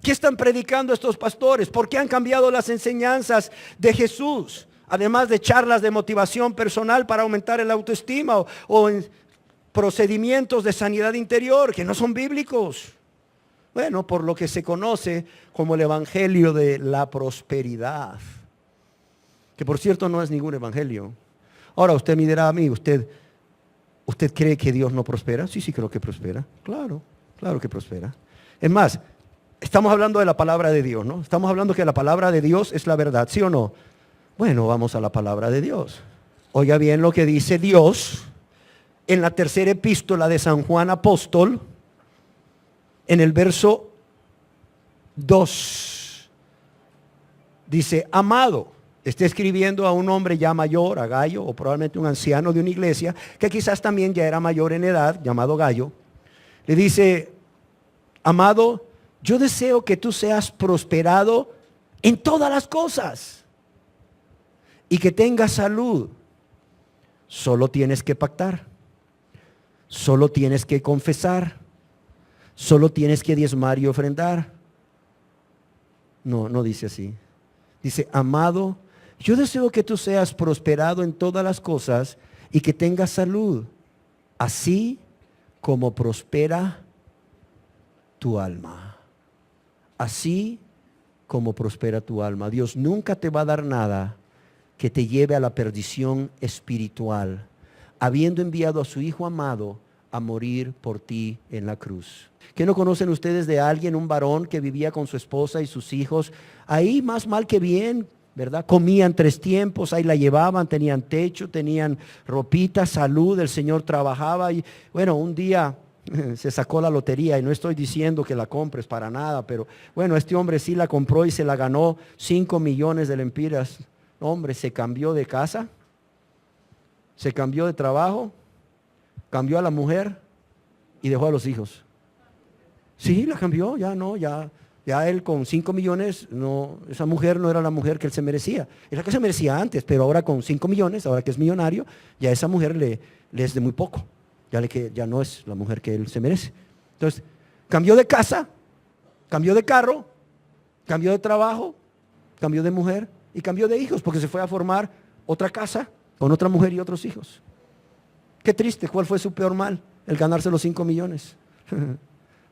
Speaker 1: ¿Qué están predicando estos pastores? ¿Por qué han cambiado las enseñanzas de Jesús? además de charlas de motivación personal para aumentar el autoestima o en procedimientos de sanidad interior que no son bíblicos. Bueno, por lo que se conoce como el evangelio de la prosperidad, que por cierto no es ningún evangelio. Ahora usted me dirá a mí, ¿usted cree que Dios no prospera? Sí, creo que prospera. Claro que prospera. Es más, estamos hablando de la palabra de Dios, ¿no? Estamos hablando que la palabra de Dios es la verdad, ¿sí o no? Bueno, vamos a la palabra de Dios. Oiga bien lo que dice Dios en la tercera epístola de San Juan Apóstol, en el verso 2. Dice, amado, está escribiendo a un hombre ya mayor, a Gallo, o probablemente un anciano de una iglesia, que quizás también ya era mayor en edad, llamado Gallo. Le dice, amado, yo deseo que tú seas prosperado en todas las cosas y que tengas salud. Solo tienes que pactar, solo tienes que confesar, solo tienes que diezmar y ofrendar. No dice así. Dice, amado, yo deseo que tú seas prosperado en todas las cosas y que tengas salud, así como prospera tu alma. Así como prospera tu alma. Dios nunca te va a dar nada que te lleve a la perdición espiritual, habiendo enviado a su Hijo amado a morir por ti en la cruz. ¿Qué no conocen ustedes de alguien, un varón que vivía con su esposa y sus hijos? Ahí más mal que bien, ¿verdad? Comían 3 tiempos, ahí la llevaban, tenían techo, tenían ropita, salud, el Señor trabajaba y bueno, un día se sacó la lotería y no estoy diciendo que la compres para nada, pero bueno, este hombre sí la compró y se la ganó 5 millones de lempiras. Hombre, se cambió de casa, se cambió de trabajo, cambió a la mujer y dejó a los hijos. Sí, la cambió, ya él con 5 millones, no, esa mujer no era la mujer que él se merecía. Es la que se merecía antes, pero ahora con 5 millones, ahora que es millonario, ya esa mujer le es de muy poco. Ya no es la mujer que él se merece. Entonces, cambió de casa, cambió de carro, cambió de trabajo, cambió de mujer y cambió de hijos, porque se fue a formar otra casa con otra mujer y otros hijos. Qué triste, ¿cuál fue su peor mal? El ganarse los 5 millones.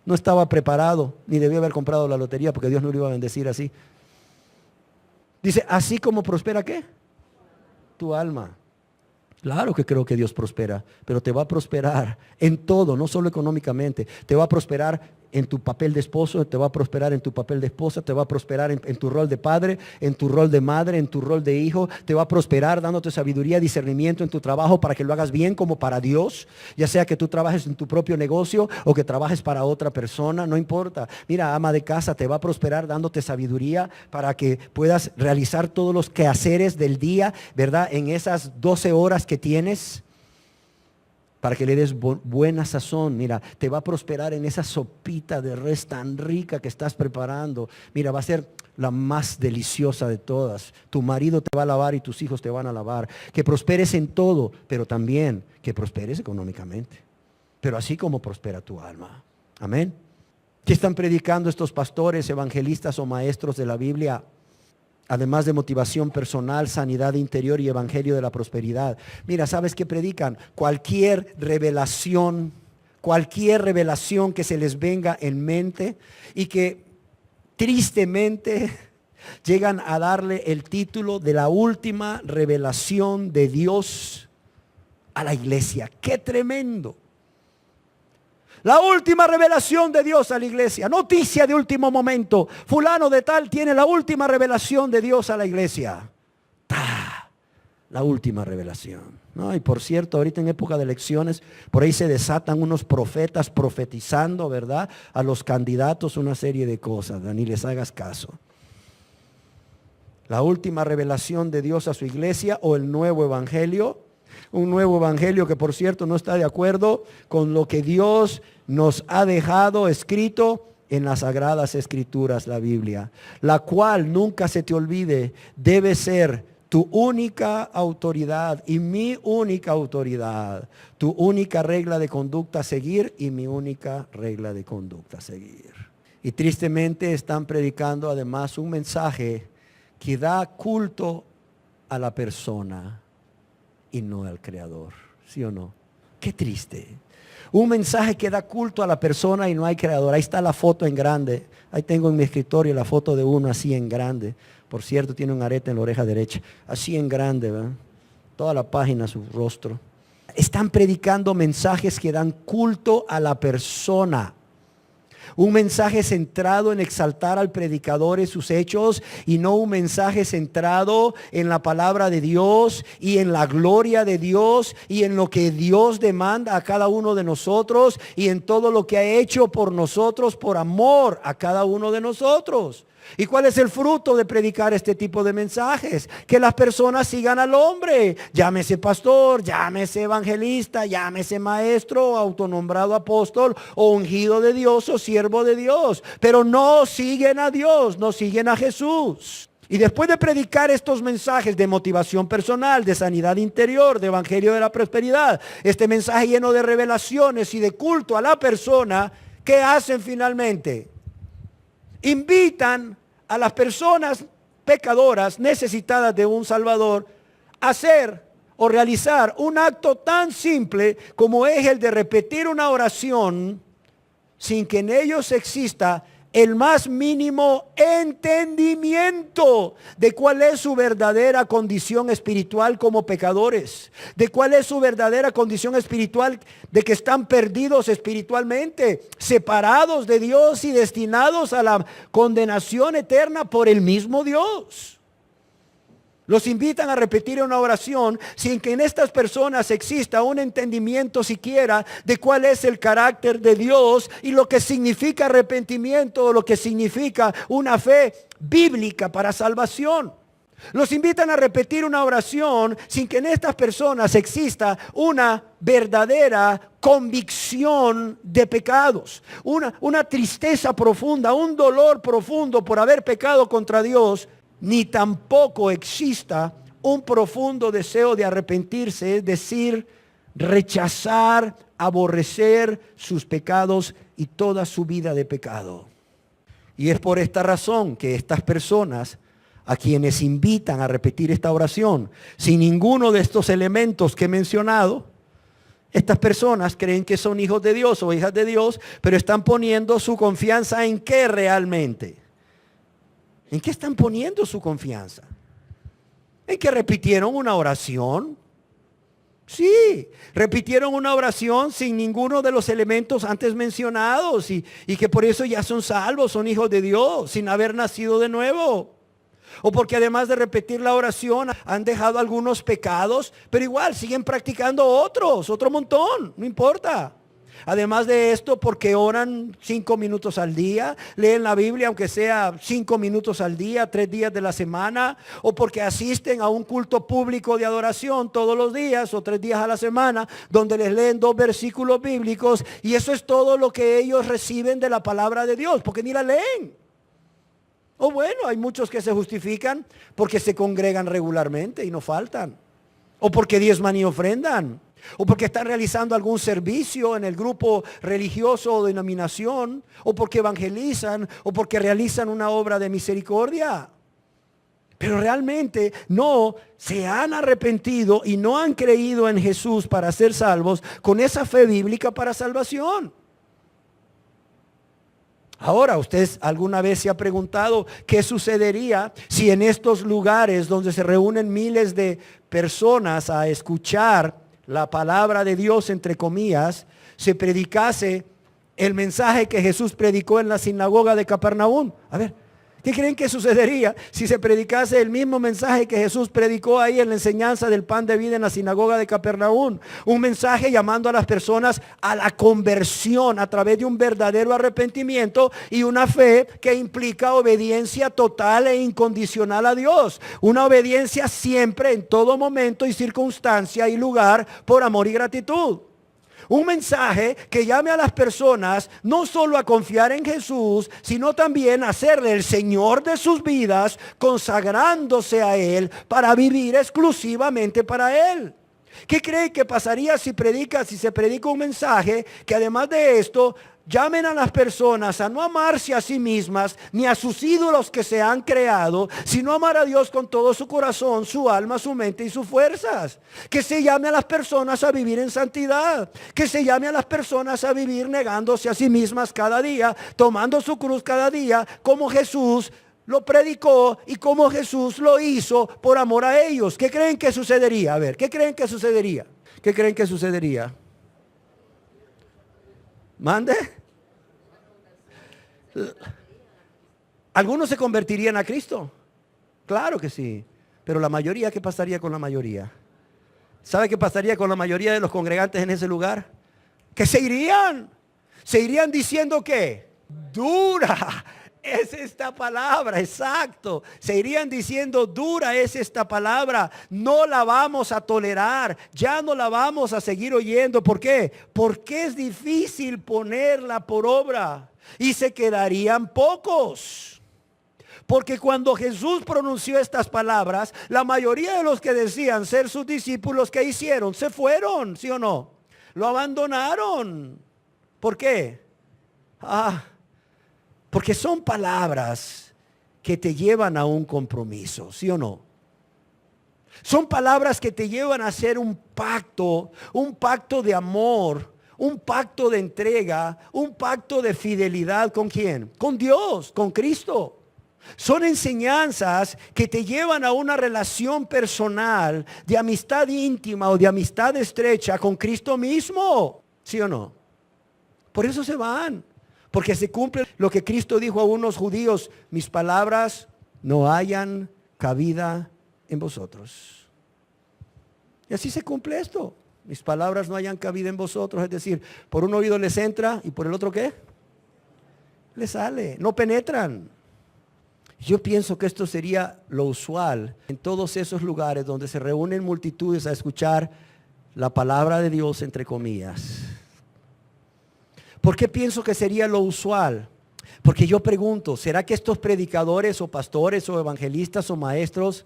Speaker 1: No estaba preparado, ni debió haber comprado la lotería, porque Dios no lo iba a bendecir así. Dice, así como prospera, ¿qué? Tu alma. Claro que creo que Dios prospera, pero te va a prosperar en todo, no solo económicamente. Te va a prosperar en tu papel de esposo, te va a prosperar en tu papel de esposa, te va a prosperar en tu rol de padre, en tu rol de madre, en tu rol de hijo. Te va a prosperar dándote sabiduría, discernimiento en tu trabajo para que lo hagas bien como para Dios. Ya sea que tú trabajes en tu propio negocio o que trabajes para otra persona, no importa. Mira, ama de casa, te va a prosperar dándote sabiduría para que puedas realizar todos los quehaceres del día, ¿verdad? En esas 12 horas que tienes, para que le des buena sazón. Mira, te va a prosperar en esa sopita de res tan rica que estás preparando. Mira, va a ser la más deliciosa de todas. Tu marido te va a lavar y tus hijos te van a lavar. Que prosperes en todo, pero también que prosperes económicamente. Pero así como prospera tu alma. Amén. ¿Qué están predicando estos pastores, evangelistas o maestros de la Biblia? Además de motivación personal, sanidad interior y evangelio de la prosperidad. Mira, ¿sabes qué predican? Cualquier revelación que se les venga en mente y que tristemente llegan a darle el título de la última revelación de Dios a la iglesia. ¡Qué tremendo! La última revelación de Dios a la iglesia. Noticia de último momento. Fulano de tal tiene la última revelación de Dios a la iglesia. La última revelación. ¿No? Y por cierto, ahorita en época de elecciones, por ahí se desatan unos profetas profetizando, ¿verdad? A los candidatos una serie de cosas. Ni les hagas caso. La última revelación de Dios a su iglesia o el nuevo evangelio. Un nuevo evangelio que por cierto no está de acuerdo con lo que Dios nos ha dejado escrito en las sagradas escrituras, la Biblia, la cual, nunca se te olvide, debe ser tu única autoridad y mi única autoridad, tu única regla de conducta a seguir y mi única regla de conducta a seguir. Y tristemente están predicando además un mensaje que da culto a la persona y no al Creador. ¿Sí o no? Qué triste. Un mensaje que da culto a la persona y no hay Creador. Ahí está la foto en grande. Ahí tengo en mi escritorio la foto de uno así en grande. Por cierto, tiene un arete en la oreja derecha. Así en grande, ¿verdad? Toda la página, su rostro. Están predicando mensajes que dan culto a la persona. Un mensaje centrado en exaltar al predicador y sus hechos, y no un mensaje centrado en la palabra de Dios y en la gloria de Dios y en lo que Dios demanda a cada uno de nosotros y en todo lo que ha hecho por nosotros por amor a cada uno de nosotros. ¿Y cuál es el fruto de predicar este tipo de mensajes? Que las personas sigan al hombre, llámese pastor, llámese evangelista, llámese maestro, autonombrado apóstol o ungido de Dios o siervo de Dios, pero no siguen a Dios, no siguen a Jesús. Y después de predicar estos mensajes de motivación personal, de sanidad interior, de evangelio de la prosperidad, este mensaje lleno de revelaciones y de culto a la persona, ¿qué hacen finalmente? Invitan a las personas pecadoras necesitadas de un Salvador a hacer o realizar un acto tan simple como es el de repetir una oración sin que en ellos exista el más mínimo entendimiento de cuál es su verdadera condición espiritual como pecadores, de cuál es su verdadera condición espiritual, de que están perdidos espiritualmente, separados de Dios y destinados a la condenación eterna por el mismo Dios. Los invitan a repetir una oración sin que en estas personas exista un entendimiento siquiera de cuál es el carácter de Dios y lo que significa arrepentimiento o lo que significa una fe bíblica para salvación. Los invitan a repetir una oración sin que en estas personas exista una verdadera convicción de pecados, una tristeza profunda, un dolor profundo por haber pecado contra Dios, ni tampoco exista un profundo deseo de arrepentirse, es decir, rechazar, aborrecer sus pecados y toda su vida de pecado. Y es por esta razón que estas personas a quienes invitan a repetir esta oración, sin ninguno de estos elementos que he mencionado, estas personas creen que son hijos de Dios o hijas de Dios, pero están poniendo su confianza ¿en qué realmente? ¿En qué están poniendo su confianza? ¿En que repitieron una oración? Sí, repitieron una oración sin ninguno de los elementos antes mencionados y que por eso ya son salvos, son hijos de Dios, sin haber nacido de nuevo. O porque además de repetir la oración han dejado algunos pecados, pero igual siguen practicando otro montón, no importa. Además de esto, porque oran 5 minutos al día, leen la Biblia aunque sea 5 minutos al día, 3 días de la semana, o porque asisten a un culto público de adoración todos los días o 3 días a la semana, donde les leen 2 versículos bíblicos, y eso es todo lo que ellos reciben de la palabra de Dios, porque ni la leen. O bueno, hay muchos que se justifican porque se congregan regularmente y no faltan, o porque diezman y ofrendan, o porque están realizando algún servicio en el grupo religioso o denominación, o porque evangelizan, o porque realizan una obra de misericordia. Pero realmente no se han arrepentido y no han creído en Jesús para ser salvos con esa fe bíblica para salvación. Ahora, ¿usted alguna vez se ha preguntado qué sucedería si en estos lugares donde se reúnen miles de personas a escuchar la palabra de Dios, entre comillas, se predicase el mensaje que Jesús predicó en la sinagoga de Capernaum? A ver, ¿qué creen que sucedería si se predicase el mismo mensaje que Jesús predicó ahí en la enseñanza del pan de vida en la sinagoga de Capernaum? Un mensaje llamando a las personas a la conversión a través de un verdadero arrepentimiento y una fe que implica obediencia total e incondicional a Dios. Una obediencia siempre, en todo momento y circunstancia y lugar, por amor y gratitud. Un mensaje que llame a las personas no solo a confiar en Jesús, sino también a hacerle el Señor de sus vidas, consagrándose a Él para vivir exclusivamente para Él. ¿Qué cree que pasaría si se predica un mensaje que además de esto llamen a las personas a no amarse a sí mismas, ni a sus ídolos que se han creado, sino amar a Dios con todo su corazón, su alma, su mente y sus fuerzas. Que se llame a las personas a vivir en santidad. Que se llame a las personas a vivir negándose a sí mismas cada día, tomando su cruz cada día, como Jesús lo predicó y como Jesús lo hizo por amor a ellos. ¿Qué creen que sucedería? A ver, ¿qué creen que sucedería? ¿Qué creen que sucedería? ¿Mande? ¿Algunos se convertirían a Cristo? Claro que sí. Pero la mayoría, ¿qué pasaría con la mayoría? ¿Sabe qué pasaría con la mayoría de los congregantes en ese lugar? Que se irían. Se irían diciendo que dura es esta palabra, exacto. Se irían diciendo, dura es esta palabra, no la vamos a tolerar, ya no la vamos a seguir oyendo. ¿Por qué? Porque es difícil ponerla por obra. Y se quedarían pocos. Porque cuando Jesús pronunció estas palabras, la mayoría de los que decían ser sus discípulos, ¿qué hicieron? Se fueron, ¿sí o no? Lo abandonaron. ¿Por qué? Porque son palabras que te llevan a un compromiso, ¿sí o no? Son palabras que te llevan a hacer un pacto de amor, un pacto de entrega, un pacto de fidelidad. ¿Con quién? Con Dios, con Cristo. Son enseñanzas que te llevan a una relación personal, de amistad íntima o de amistad estrecha con Cristo mismo, ¿sí o no? Por eso se van. Porque se cumple lo que Cristo dijo a unos judíos: mis palabras no hayan cabida en vosotros. Y así se cumple esto. Mis palabras no hayan cabida en vosotros. Es decir, por un oído les entra y por el otro ¿qué? Les sale. No penetran. Yo pienso que esto sería lo usual en todos esos lugares donde se reúnen multitudes a escuchar la palabra de Dios, entre comillas. ¿Por qué pienso que sería lo usual? Porque yo pregunto, ¿será que estos predicadores o pastores o evangelistas o maestros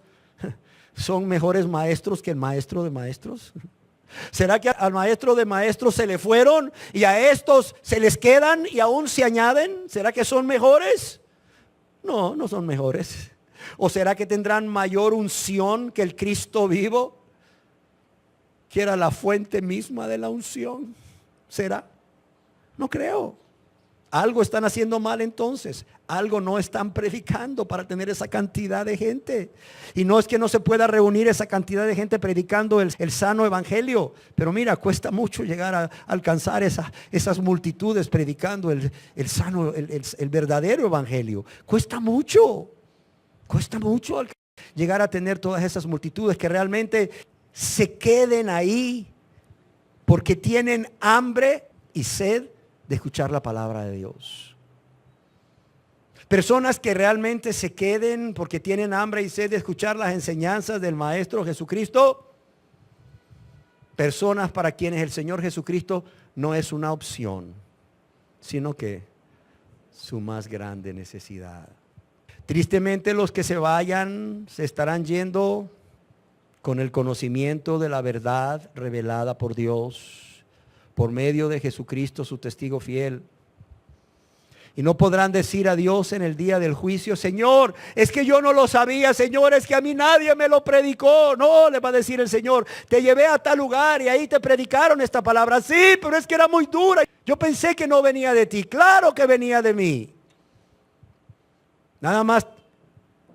Speaker 1: son mejores maestros que el maestro de maestros? ¿Será que al maestro de maestros se le fueron y a estos se les quedan y aún se añaden? ¿Será que son mejores? No, no son mejores. ¿O será que tendrán mayor unción que el Cristo vivo, que era la fuente misma de la unción? ¿Será? No creo. Algo están haciendo mal entonces. Algo no están predicando para tener esa cantidad de gente. Y no es que no se pueda reunir esa cantidad de gente predicando el sano evangelio. Pero mira, cuesta mucho llegar a alcanzar esas multitudes predicando el sano, el verdadero evangelio. Cuesta mucho. Cuesta mucho llegar a tener todas esas multitudes que realmente se queden ahí porque tienen hambre y sed de escuchar la palabra de Dios. Personas que realmente se queden porque tienen hambre y sed de escuchar las enseñanzas del Maestro Jesucristo. Personas para quienes el Señor Jesucristo no es una opción, sino que su más grande necesidad. Tristemente los que se vayan se estarán yendo con el conocimiento de la verdad revelada por Dios, por medio de Jesucristo, su testigo fiel. Y no podrán decir a Dios en el día del juicio: Señor, es que yo no lo sabía, Señor, es que a mí nadie me lo predicó. No, le va a decir el Señor: te llevé a tal lugar y ahí te predicaron esta palabra. Sí, pero es que era muy dura. Yo pensé que no venía de ti. Claro que venía de mí. Nada más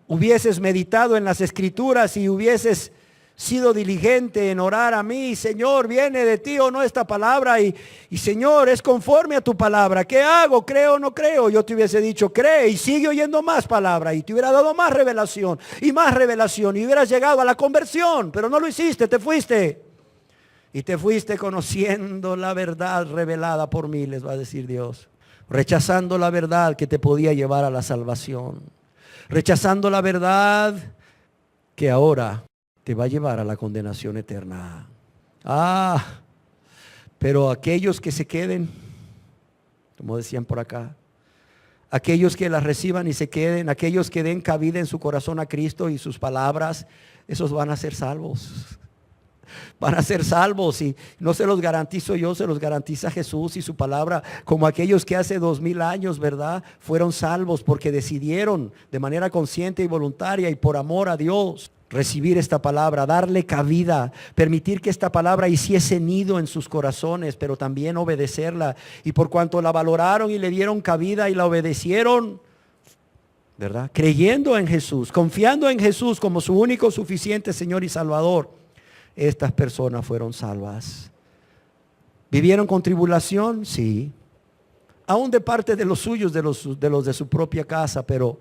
Speaker 1: hubieses meditado en las Escrituras y hubieses sido diligente en orar a mí: Señor, ¿viene de ti o no esta palabra? Y Señor, es conforme a tu palabra. ¿Qué hago? ¿Creo o no creo? Yo te hubiese dicho: cree y sigue oyendo más palabra, y te hubiera dado más revelación y hubieras llegado a la conversión. Pero no lo hiciste, te fuiste. Y te fuiste conociendo la verdad revelada por mí, les va a decir Dios. Rechazando la verdad que te podía llevar a la salvación. Rechazando la verdad que ahora te va a llevar a la condenación eterna. Pero aquellos que se queden, como decían por acá, aquellos que las reciban y se queden, aquellos que den cabida en su corazón a Cristo y sus palabras, esos van a ser salvos. Van a ser salvos y no se los garantizo yo, se los garantiza Jesús y su palabra, como aquellos que hace 2000 años, ¿verdad? Fueron salvos porque decidieron de manera consciente y voluntaria y por amor a Dios recibir esta palabra, darle cabida, permitir que esta palabra hiciese nido en sus corazones, pero también obedecerla. Y por cuanto la valoraron y le dieron cabida y la obedecieron, ¿verdad? Creyendo en Jesús, confiando en Jesús como su único suficiente Señor y Salvador, estas personas fueron salvas. ¿Vivieron con tribulación? Sí. Aún de parte de los suyos, de los de su propia casa, pero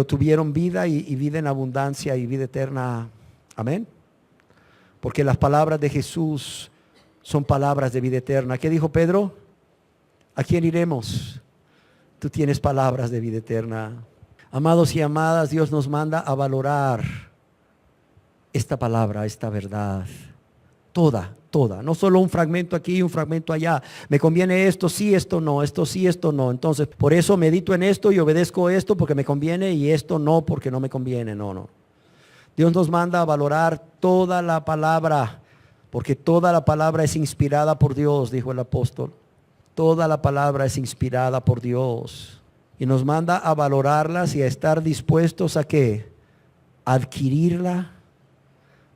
Speaker 1: tuvieron vida y vida en abundancia y vida eterna. Amén. Porque las palabras de Jesús son palabras de vida eterna. ¿Qué dijo Pedro? ¿A quién iremos? Tú tienes palabras de vida eterna. Amados y amadas, Dios nos manda a valorar esta palabra, esta verdad. Toda. No solo un fragmento aquí y un fragmento allá. Me conviene esto, sí, esto no, esto sí, esto no. Entonces, por eso medito en esto y obedezco esto porque me conviene y esto no porque no me conviene. No. Dios nos manda a valorar toda la palabra, porque toda la palabra es inspirada por Dios, dijo el apóstol. Toda la palabra es inspirada por Dios. Y nos manda a valorarlas y a estar dispuestos a ¿qué? A adquirirla,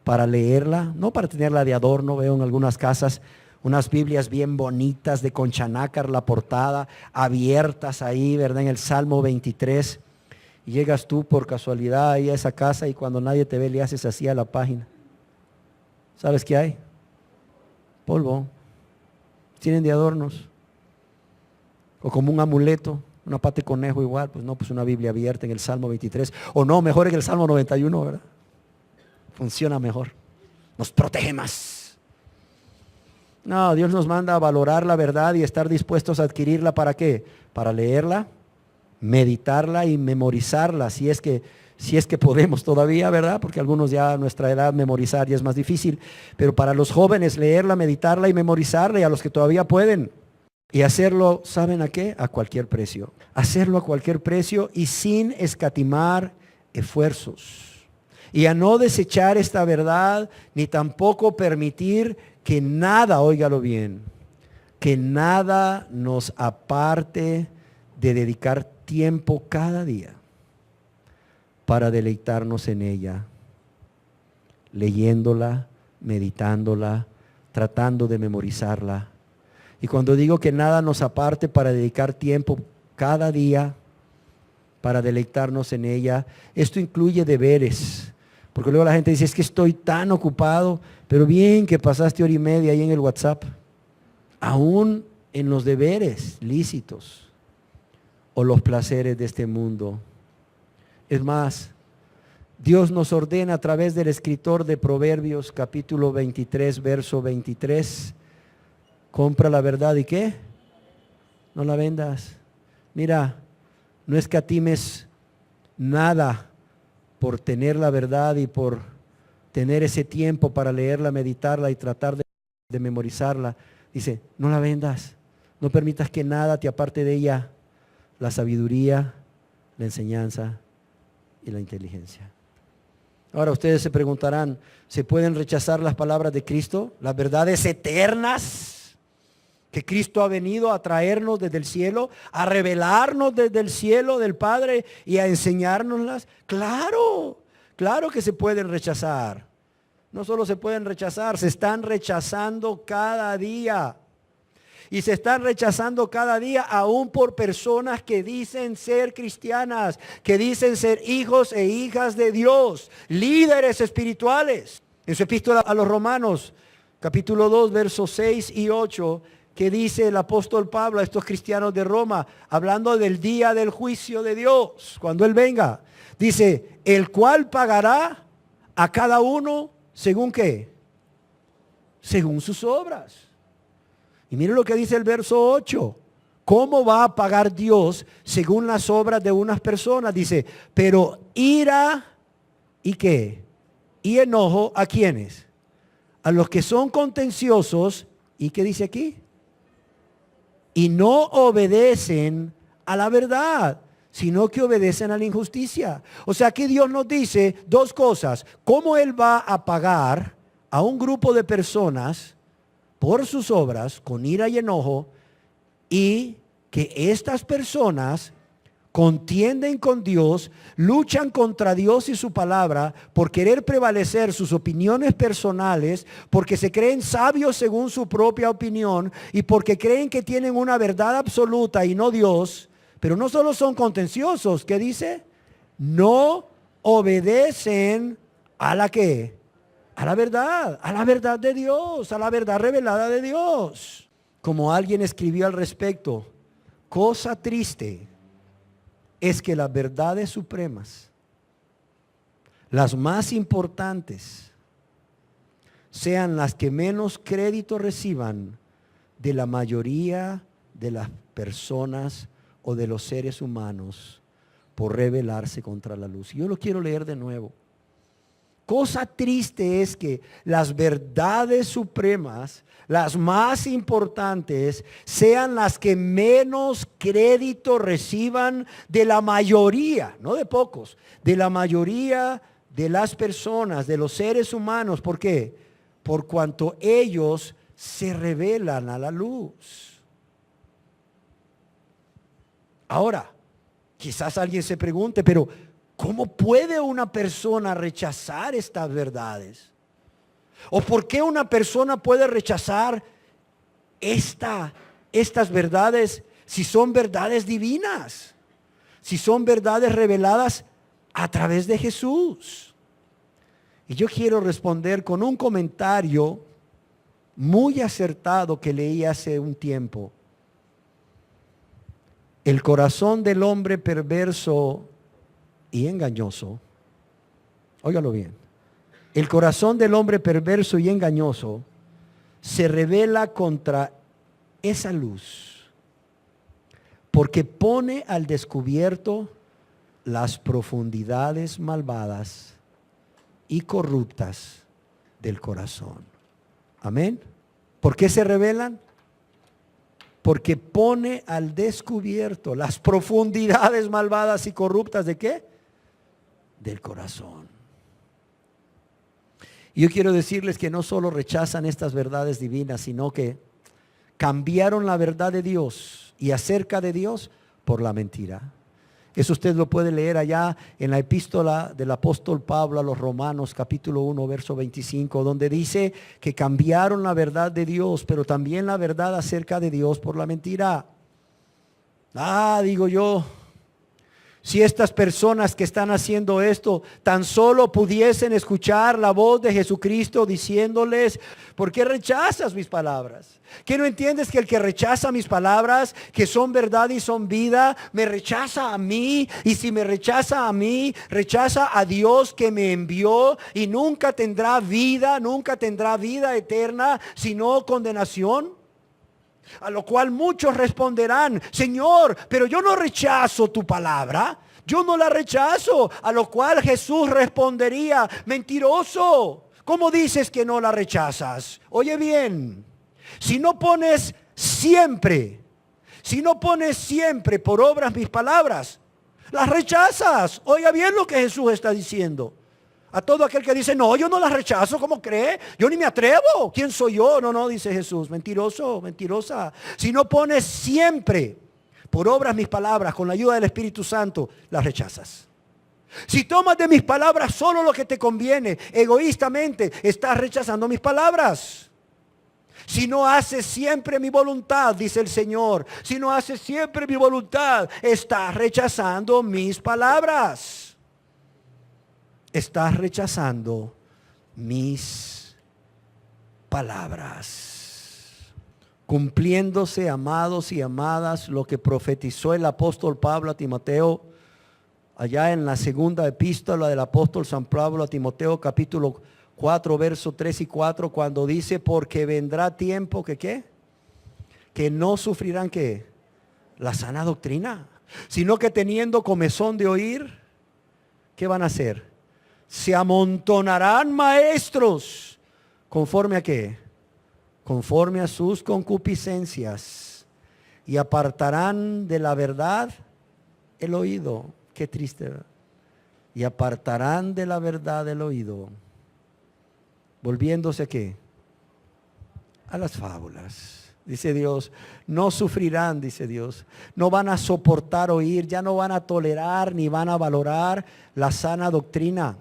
Speaker 1: para leerla, no para tenerla de adorno. Veo en algunas casas unas Biblias bien bonitas de conchanácar, la portada, abiertas ahí, ¿verdad? En el Salmo 23. Y llegas tú por casualidad ahí a esa casa y cuando nadie te ve le haces así a la página. ¿Sabes qué hay? Polvo. Tienen de adornos. O como un amuleto, una pata de conejo igual. Pues no, pues una Biblia abierta en el Salmo 23. O no, mejor en el Salmo 91, ¿verdad? Funciona mejor, nos protege más. No, Dios nos manda a valorar la verdad y estar dispuestos a adquirirla. ¿Para qué? Para leerla, meditarla y memorizarla, si es que podemos todavía, ¿verdad? Porque algunos ya a nuestra edad memorizar ya es más difícil, pero para los jóvenes leerla, meditarla y memorizarla, y a los que todavía pueden, y hacerlo, ¿saben a qué? A cualquier precio. Hacerlo a cualquier precio y sin escatimar esfuerzos. Y a no desechar esta verdad, ni tampoco permitir que nada, óigalo bien, que nada nos aparte de dedicar tiempo cada día para deleitarnos en ella, leyéndola, meditándola, tratando de memorizarla. Y cuando digo que nada nos aparte para dedicar tiempo cada día para deleitarnos en ella, esto incluye deberes. Porque luego la gente dice, es que estoy tan ocupado, pero bien que pasaste hora y media ahí en el WhatsApp. Aún en los deberes lícitos o los placeres de este mundo. Es más, Dios nos ordena a través del escritor de Proverbios, capítulo 23, verso 23, compra la verdad y ¿qué? No la vendas. Mira, no escatimes nada por tener la verdad y por tener ese tiempo para leerla, meditarla y tratar de memorizarla. Dice, no la vendas, no permitas que nada te aparte de ella, la sabiduría, la enseñanza y la inteligencia. Ahora ustedes se preguntarán, ¿se pueden rechazar las palabras de Cristo? Las verdades eternas que Cristo ha venido a traernos desde el cielo, a revelarnos desde el cielo del Padre y a enseñárnoslas. Claro que se pueden rechazar. No solo se pueden rechazar, se están rechazando cada día. Y se están rechazando cada día aún por personas que dicen ser cristianas, que dicen ser hijos e hijas de Dios, líderes espirituales. En su epístola a los Romanos, capítulo 2, versos 6 y 8, que dice el apóstol Pablo a estos cristianos de Roma, hablando del día del juicio de Dios, cuando Él venga, dice, el cual pagará a cada uno, ¿según qué? Según sus obras. Y miren lo que dice el verso 8. ¿Cómo va a pagar Dios según las obras de unas personas? Dice, pero ira y ¿qué? Y enojo, ¿a quiénes? A los que son contenciosos. ¿Y qué dice aquí? Y no obedecen a la verdad,
Speaker 2: sino que obedecen a la injusticia. O sea, aquí Dios nos dice dos cosas: cómo Él va a pagar a un grupo de personas por sus obras con ira y enojo, y que estas personas contienden con Dios, luchan contra Dios y su palabra por querer prevalecer sus opiniones personales, porque se creen sabios según su propia opinión y porque creen que tienen una verdad absoluta y no Dios. Pero no solo son contenciosos, ¿qué dice? No obedecen a la ¿qué? A la verdad de Dios, a la verdad revelada de Dios. Como alguien escribió al respecto, cosa triste es que las verdades supremas, las más importantes, sean las que menos crédito reciban de la mayoría de las personas o de los seres humanos por rebelarse contra la luz. Yo lo quiero leer de nuevo. Cosa triste es que las verdades supremas, las más importantes, sean las que menos crédito reciban de la mayoría, no de pocos, de la mayoría de las personas, de los seres humanos. ¿Por qué? Por cuanto ellos se rebelan a la luz. Ahora, quizás alguien se pregunte, pero ¿cómo puede una persona rechazar estas verdades? ¿O por qué una persona puede rechazar estas verdades si son verdades divinas? Si son verdades reveladas a través de Jesús. Y yo quiero responder con un comentario muy acertado que leí hace un tiempo. El corazón del hombre perverso y engañoso, óigalo bien, el corazón del hombre perverso y engañoso se revela contra esa luz, porque pone al descubierto las profundidades malvadas y corruptas del corazón. Amén. ¿Por qué se revelan? Porque pone al descubierto las profundidades malvadas y corruptas ¿de qué? Del corazón. Y yo quiero decirles que no solo rechazan estas verdades divinas, sino que cambiaron la verdad de Dios y acerca de Dios por la mentira. Eso usted lo puede leer allá en la epístola del apóstol Pablo a los Romanos, capítulo 1, verso 25, donde dice que cambiaron la verdad de Dios, pero también la verdad acerca de Dios por la mentira. Digo yo, si estas personas que están haciendo esto tan solo pudiesen escuchar la voz de Jesucristo diciéndoles: ¿por qué rechazas mis palabras? ¿Qué no entiendes que el que rechaza mis palabras, que son verdad y son vida, me rechaza a mí? Y si me rechaza a mí, rechaza a Dios que me envió, y nunca tendrá vida eterna, sino condenación. A lo cual muchos responderán: Señor, pero yo no rechazo tu palabra, yo no la rechazo. A lo cual Jesús respondería: mentiroso, ¿cómo dices que no la rechazas? Oye bien, si no pones siempre por obras mis palabras, las rechazas. Oiga bien lo que Jesús está diciendo. A todo aquel que dice: no, yo no las rechazo, ¿cómo cree? Yo ni me atrevo, ¿quién soy yo? No, dice Jesús: mentiroso, mentirosa. Si no pones siempre por obras mis palabras con la ayuda del Espíritu Santo, las rechazas. Si tomas de mis palabras solo lo que te conviene, egoístamente, estás rechazando mis palabras. Si no haces siempre mi voluntad, dice el Señor, si no haces siempre mi voluntad, estás rechazando mis palabras. Estás rechazando mis palabras. Cumpliéndose, amados y amadas, lo que profetizó el apóstol Pablo a Timoteo, allá en la segunda epístola del apóstol San Pablo a Timoteo, capítulo 4, versos 3 y 4, cuando dice: porque vendrá tiempo que ¿qué? Que no sufrirán ¿qué? La sana doctrina, sino que teniendo comezón de oír, ¿qué van a hacer? Se amontonarán maestros, ¿conforme a qué? Conforme a sus concupiscencias, y apartarán de la verdad el oído. Qué triste, ¿verdad? Y apartarán de la verdad el oído, volviéndose ¿qué? A las fábulas. Dice Dios, no sufrirán, dice Dios, no van a soportar oír, ya no van a tolerar ni van a valorar la sana doctrina.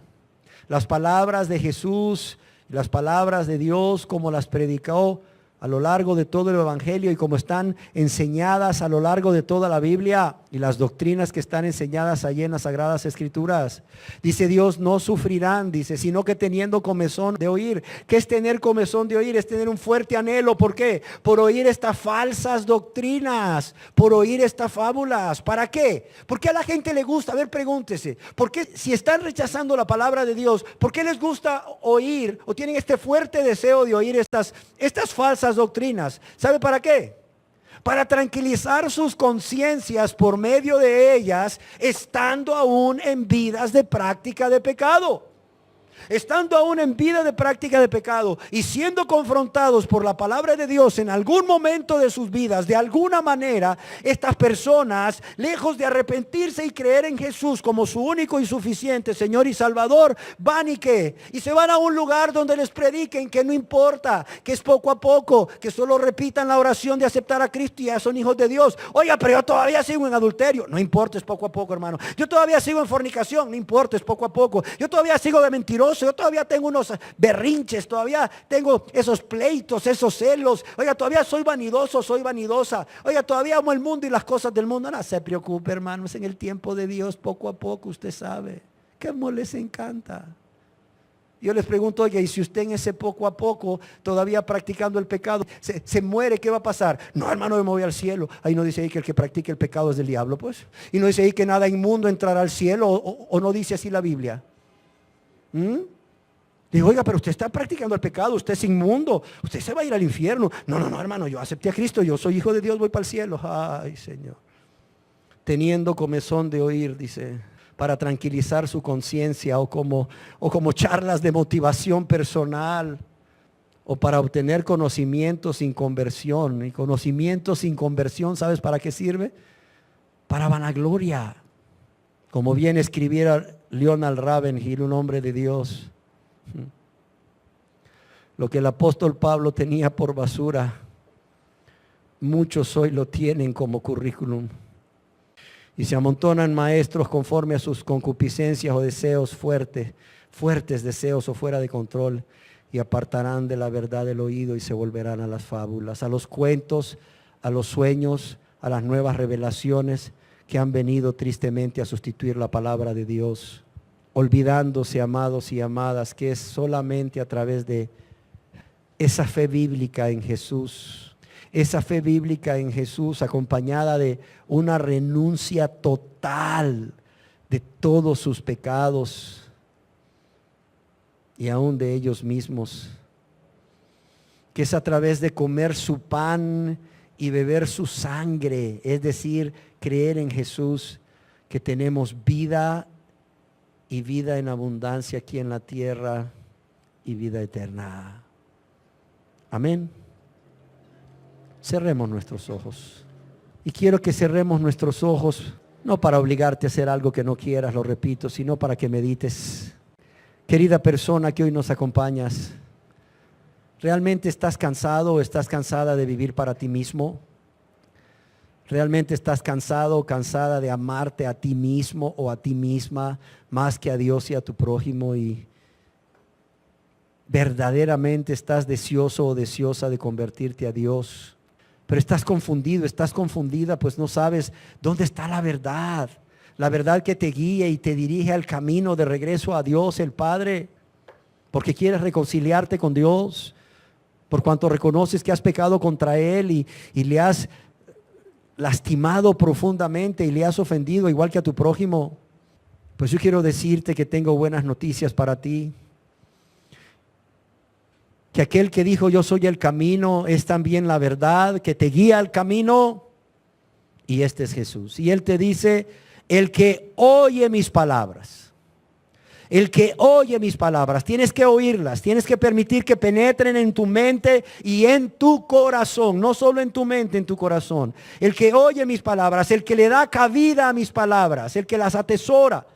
Speaker 2: Las palabras de Jesús, las palabras de Dios como las predicó a lo largo de todo el Evangelio y como están enseñadas a lo largo de toda la Biblia y las doctrinas que están enseñadas allí en las Sagradas Escrituras. Dice Dios, no sufrirán, dice, sino que teniendo comezón de oír. ¿Qué es tener comezón de oír? Es tener un fuerte anhelo. ¿Por qué? Por oír estas falsas doctrinas, por oír estas fábulas. ¿Para qué? ¿Por qué a la gente le gusta? A ver, pregúntese. ¿Por qué si están rechazando la palabra de Dios, por qué les gusta oír o tienen este fuerte deseo de oír estas falsas doctrinas? ¿Sabe para qué? Para tranquilizar sus conciencias por medio de ellas, estando aún en vidas de práctica de pecado. Estando aún en vida de práctica de pecado y siendo confrontados por la palabra de Dios en algún momento de sus vidas, de alguna manera, estas personas, lejos de arrepentirse y creer en Jesús como su único y suficiente Señor y Salvador, van y ¿qué? Y se van a un lugar donde les prediquen que no importa, que es poco a poco, que solo repitan la oración de aceptar a Cristo y ya son hijos de Dios. Oiga, pero yo todavía sigo en adulterio. No importa, es poco a poco, hermano. Yo todavía sigo en fornicación. No importa, es poco a poco. Yo todavía sigo de mentiroso. Yo todavía tengo unos berrinches, todavía tengo esos pleitos, esos celos. Oiga, todavía soy vanidoso, soy vanidosa. Oiga, todavía amo el mundo y las cosas del mundo. No se preocupe, hermanos, en el tiempo de Dios, poco a poco, usted sabe. ¿Cómo les encanta? Yo les pregunto, oye, y si usted en ese poco a poco, todavía practicando el pecado, se muere, ¿qué va a pasar? No, hermano, yo me voy al cielo. Ahí no dice ahí que el que practique el pecado es del diablo, pues. Y no dice ahí que nada inmundo entrará al cielo, o no dice así la Biblia. Digo, oiga, pero usted está practicando el pecado, usted es inmundo, usted se va a ir al infierno. No, hermano, yo acepté a Cristo, yo soy hijo de Dios, voy para el cielo. Ay, Señor. Teniendo comezón de oír, dice, para tranquilizar su conciencia o como charlas de motivación personal o para obtener conocimiento sin conversión. Y conocimiento sin conversión, ¿sabes para qué sirve? Para vanagloria. Como bien escribiera Leonard Ravenhill, un hombre de Dios. Lo que el apóstol Pablo tenía por basura, muchos hoy lo tienen como currículum. Y se amontonan maestros conforme a sus concupiscencias o deseos fuertes deseos o fuera de control, y apartarán de la verdad el oído y se volverán a las fábulas, a los cuentos, a los sueños, a las nuevas revelaciones que han venido tristemente a sustituir la palabra de Dios, olvidándose, amados y amadas, que es solamente a través de esa fe bíblica en Jesús, esa fe bíblica en Jesús acompañada de una renuncia total de todos sus pecados y aún de ellos mismos, que es a través de comer su pan y beber su sangre, es decir, creer en Jesús, que tenemos vida y vida en abundancia aquí en la tierra y vida eterna. Amén. Cerremos nuestros ojos. Y quiero que cerremos nuestros ojos, no para obligarte a hacer algo que no quieras, lo repito, sino para que medites. Querida persona que hoy nos acompañas, ¿realmente estás cansado o estás cansada de vivir para ti mismo? ¿Realmente estás cansado o cansada de amarte a ti mismo o a ti misma más que a Dios y a tu prójimo? Y verdaderamente estás deseoso o deseosa de convertirte a Dios, pero estás confundido, estás confundida, pues no sabes dónde está la verdad que te guía y te dirige al camino de regreso a Dios el Padre, porque quieres reconciliarte con Dios, por cuanto reconoces que has pecado contra Él y le has lastimado profundamente y le has ofendido igual que a tu prójimo. Pues yo quiero decirte que tengo buenas noticias para ti. Que aquel que dijo yo soy el camino es también la verdad, que te guía al camino, y este es Jesús. Y Él te dice, el que oye mis palabras, El que oye mis palabras, tienes que oírlas, tienes que permitir que penetren en tu mente y en tu corazón, no solo en tu mente, en tu corazón. El que oye mis palabras, el que le da cabida a mis palabras, el que las atesora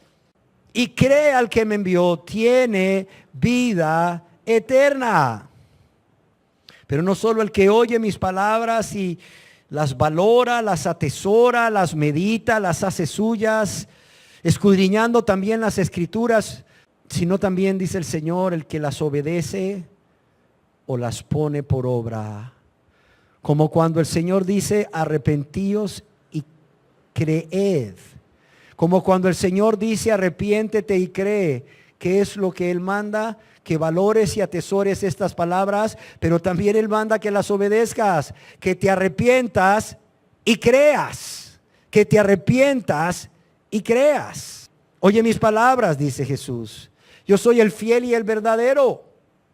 Speaker 2: y cree al que me envió, tiene vida eterna. Pero no solo el que oye mis palabras y las valora, las atesora, las medita, las hace suyas, escudriñando también las escrituras, sino también, dice el Señor, el que las obedece o las pone por obra. Como cuando el Señor dice, arrepentíos y creed. Como cuando el Señor dice, arrepiéntete y cree. ¿Qué es lo que Él manda? Que valores y atesores estas palabras, pero también Él manda que las obedezcas, que te arrepientas y creas. Que te arrepientas y creas. Oye mis palabras, dice Jesús. Yo soy el fiel y el verdadero.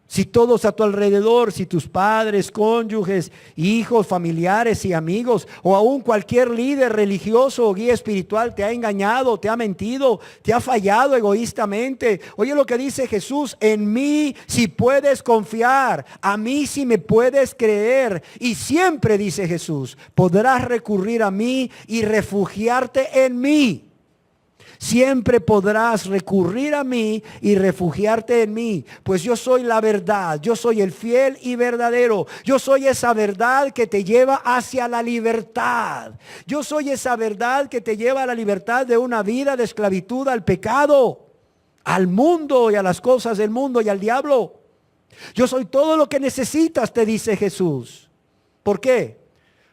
Speaker 2: Si todos a tu alrededor, si tus padres, cónyuges, hijos, familiares y amigos, o aún cualquier líder religioso o guía espiritual te ha engañado, te ha mentido, te ha fallado egoístamente. Oye lo que dice Jesús, en mí si puedes confiar, a mí si me puedes creer. Y siempre, dice Jesús, podrás recurrir a mí y refugiarte en mí. Siempre podrás recurrir a mí y refugiarte en mí, pues yo soy la verdad, yo soy el fiel y verdadero, yo soy esa verdad que te lleva hacia la libertad, yo soy esa verdad que te lleva a la libertad de una vida de esclavitud al pecado, al mundo y a las cosas del mundo y al diablo. Yo soy todo lo que necesitas, te dice Jesús. ¿Por qué?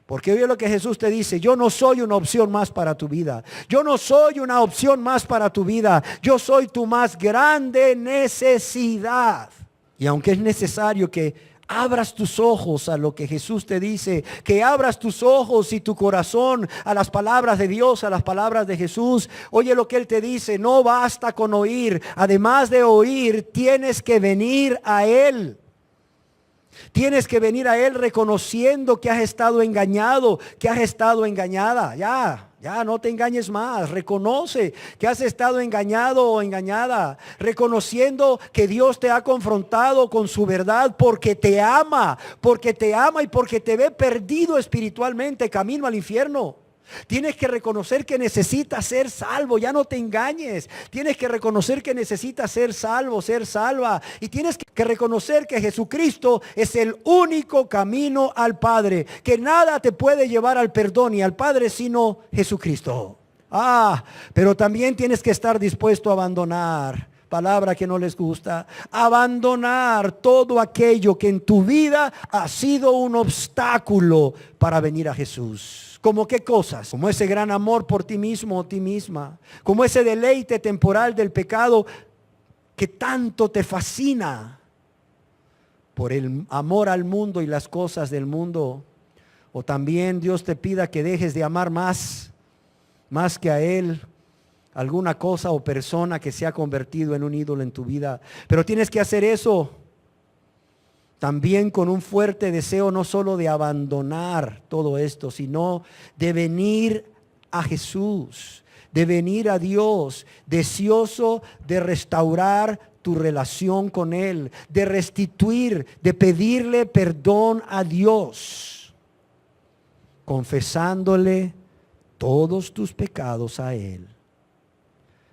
Speaker 2: Porque oye lo que Jesús te dice, yo no soy una opción más para tu vida. Yo no soy una opción más para tu vida. Yo soy tu más grande necesidad. Y aunque es necesario que abras tus ojos a lo que Jesús te dice, que abras tus ojos y tu corazón a las palabras de Dios, a las palabras de Jesús, oye lo que Él te dice, no basta con oír. Además de oír, tienes que venir a Él. Tienes que venir a Él reconociendo que has estado engañado, que has estado engañada. Ya no te engañes más. Reconoce que has estado engañado o engañada. Reconociendo que Dios te ha confrontado con su verdad porque te ama y porque te ve perdido espiritualmente, camino al infierno. Tienes que reconocer que necesitas ser salvo, ya no te engañes. Tienes que reconocer que necesitas ser salvo, ser salva. Y tienes que reconocer que Jesucristo es el único camino al Padre, que nada te puede llevar al perdón y al Padre sino Jesucristo. Pero también tienes que estar dispuesto a abandonar, palabra que no les gusta, abandonar todo aquello que en tu vida ha sido un obstáculo para venir a Jesús. ¿Como qué cosas? Como ese gran amor por ti mismo o ti misma. Como ese deleite temporal del pecado que tanto te fascina por el amor al mundo y las cosas del mundo. O también Dios te pida que dejes de amar más que a Él, alguna cosa o persona que se ha convertido en un ídolo en tu vida. Pero tienes que hacer eso también con un fuerte deseo no solo de abandonar todo esto, sino de venir a Jesús, de venir a Dios, deseoso de restaurar tu relación con Él, de restituir, de pedirle perdón a Dios, confesándole todos tus pecados a Él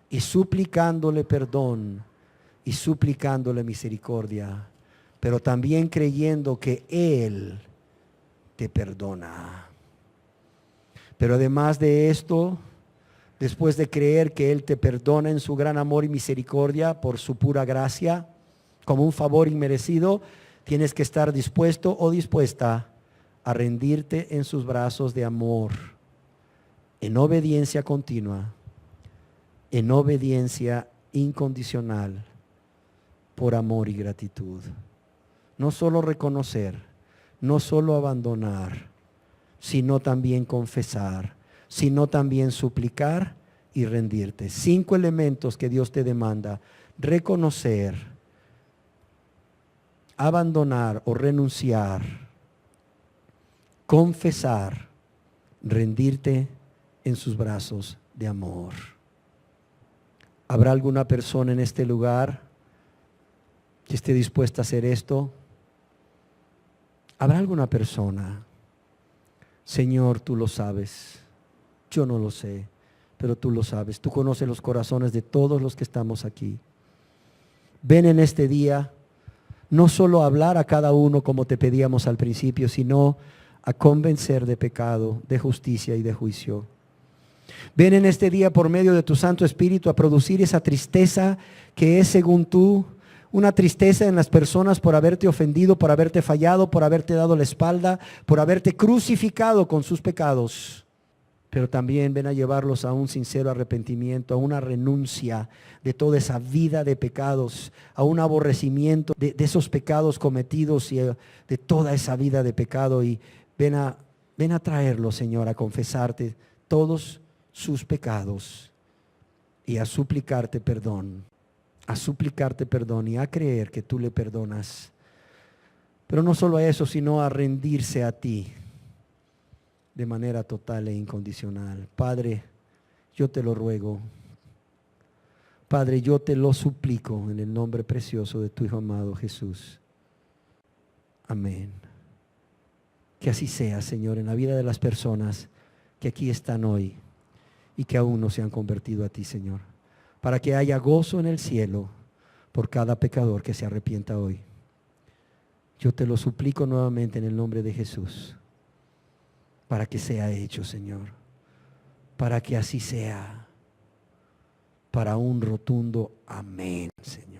Speaker 2: y suplicándole perdón y suplicándole misericordia, pero también creyendo que Él te perdona. Pero además de esto, después de creer que Él te perdona en su gran amor y misericordia por su pura gracia, como un favor inmerecido, tienes que estar dispuesto o dispuesta a rendirte en sus brazos de amor, en obediencia continua, en obediencia incondicional, por amor y gratitud. No solo reconocer, no solo abandonar, sino también confesar, sino también suplicar y rendirte. 5 elementos que Dios te demanda: reconocer, abandonar o renunciar, confesar, rendirte en sus brazos de amor. ¿Habrá alguna persona en este lugar que esté dispuesta a hacer esto? ¿Habrá alguna persona? Señor, tú lo sabes. Yo no lo sé, pero tú lo sabes. Tú conoces los corazones de todos los que estamos aquí. Ven en este día, no solo a hablar a cada uno como te pedíamos al principio, sino a convencer de pecado, de justicia y de juicio. Ven en este día por medio de tu Santo Espíritu a producir esa tristeza que es según tú, una tristeza en las personas por haberte ofendido, por haberte fallado, por haberte dado la espalda, por haberte crucificado con sus pecados. Pero también ven a llevarlos a un sincero arrepentimiento, a una renuncia de toda esa vida de pecados, a un aborrecimiento de esos pecados cometidos y de toda esa vida de pecado. Y ven a traerlos, Señor, a confesarte todos sus pecados y a suplicarte perdón y a creer que tú le perdonas. Pero no solo a eso, sino a rendirse a ti de manera total e incondicional. Padre, yo te lo ruego. Padre, yo te lo suplico en el nombre precioso de tu Hijo amado Jesús. Amén. Que así sea, Señor, en la vida de las personas que aquí están hoy y que aún no se han convertido a ti, Señor, para que haya gozo en el cielo por cada pecador que se arrepienta hoy. Yo te lo suplico nuevamente en el nombre de Jesús, para que sea hecho, Señor, para que así sea, para un rotundo amén, Señor.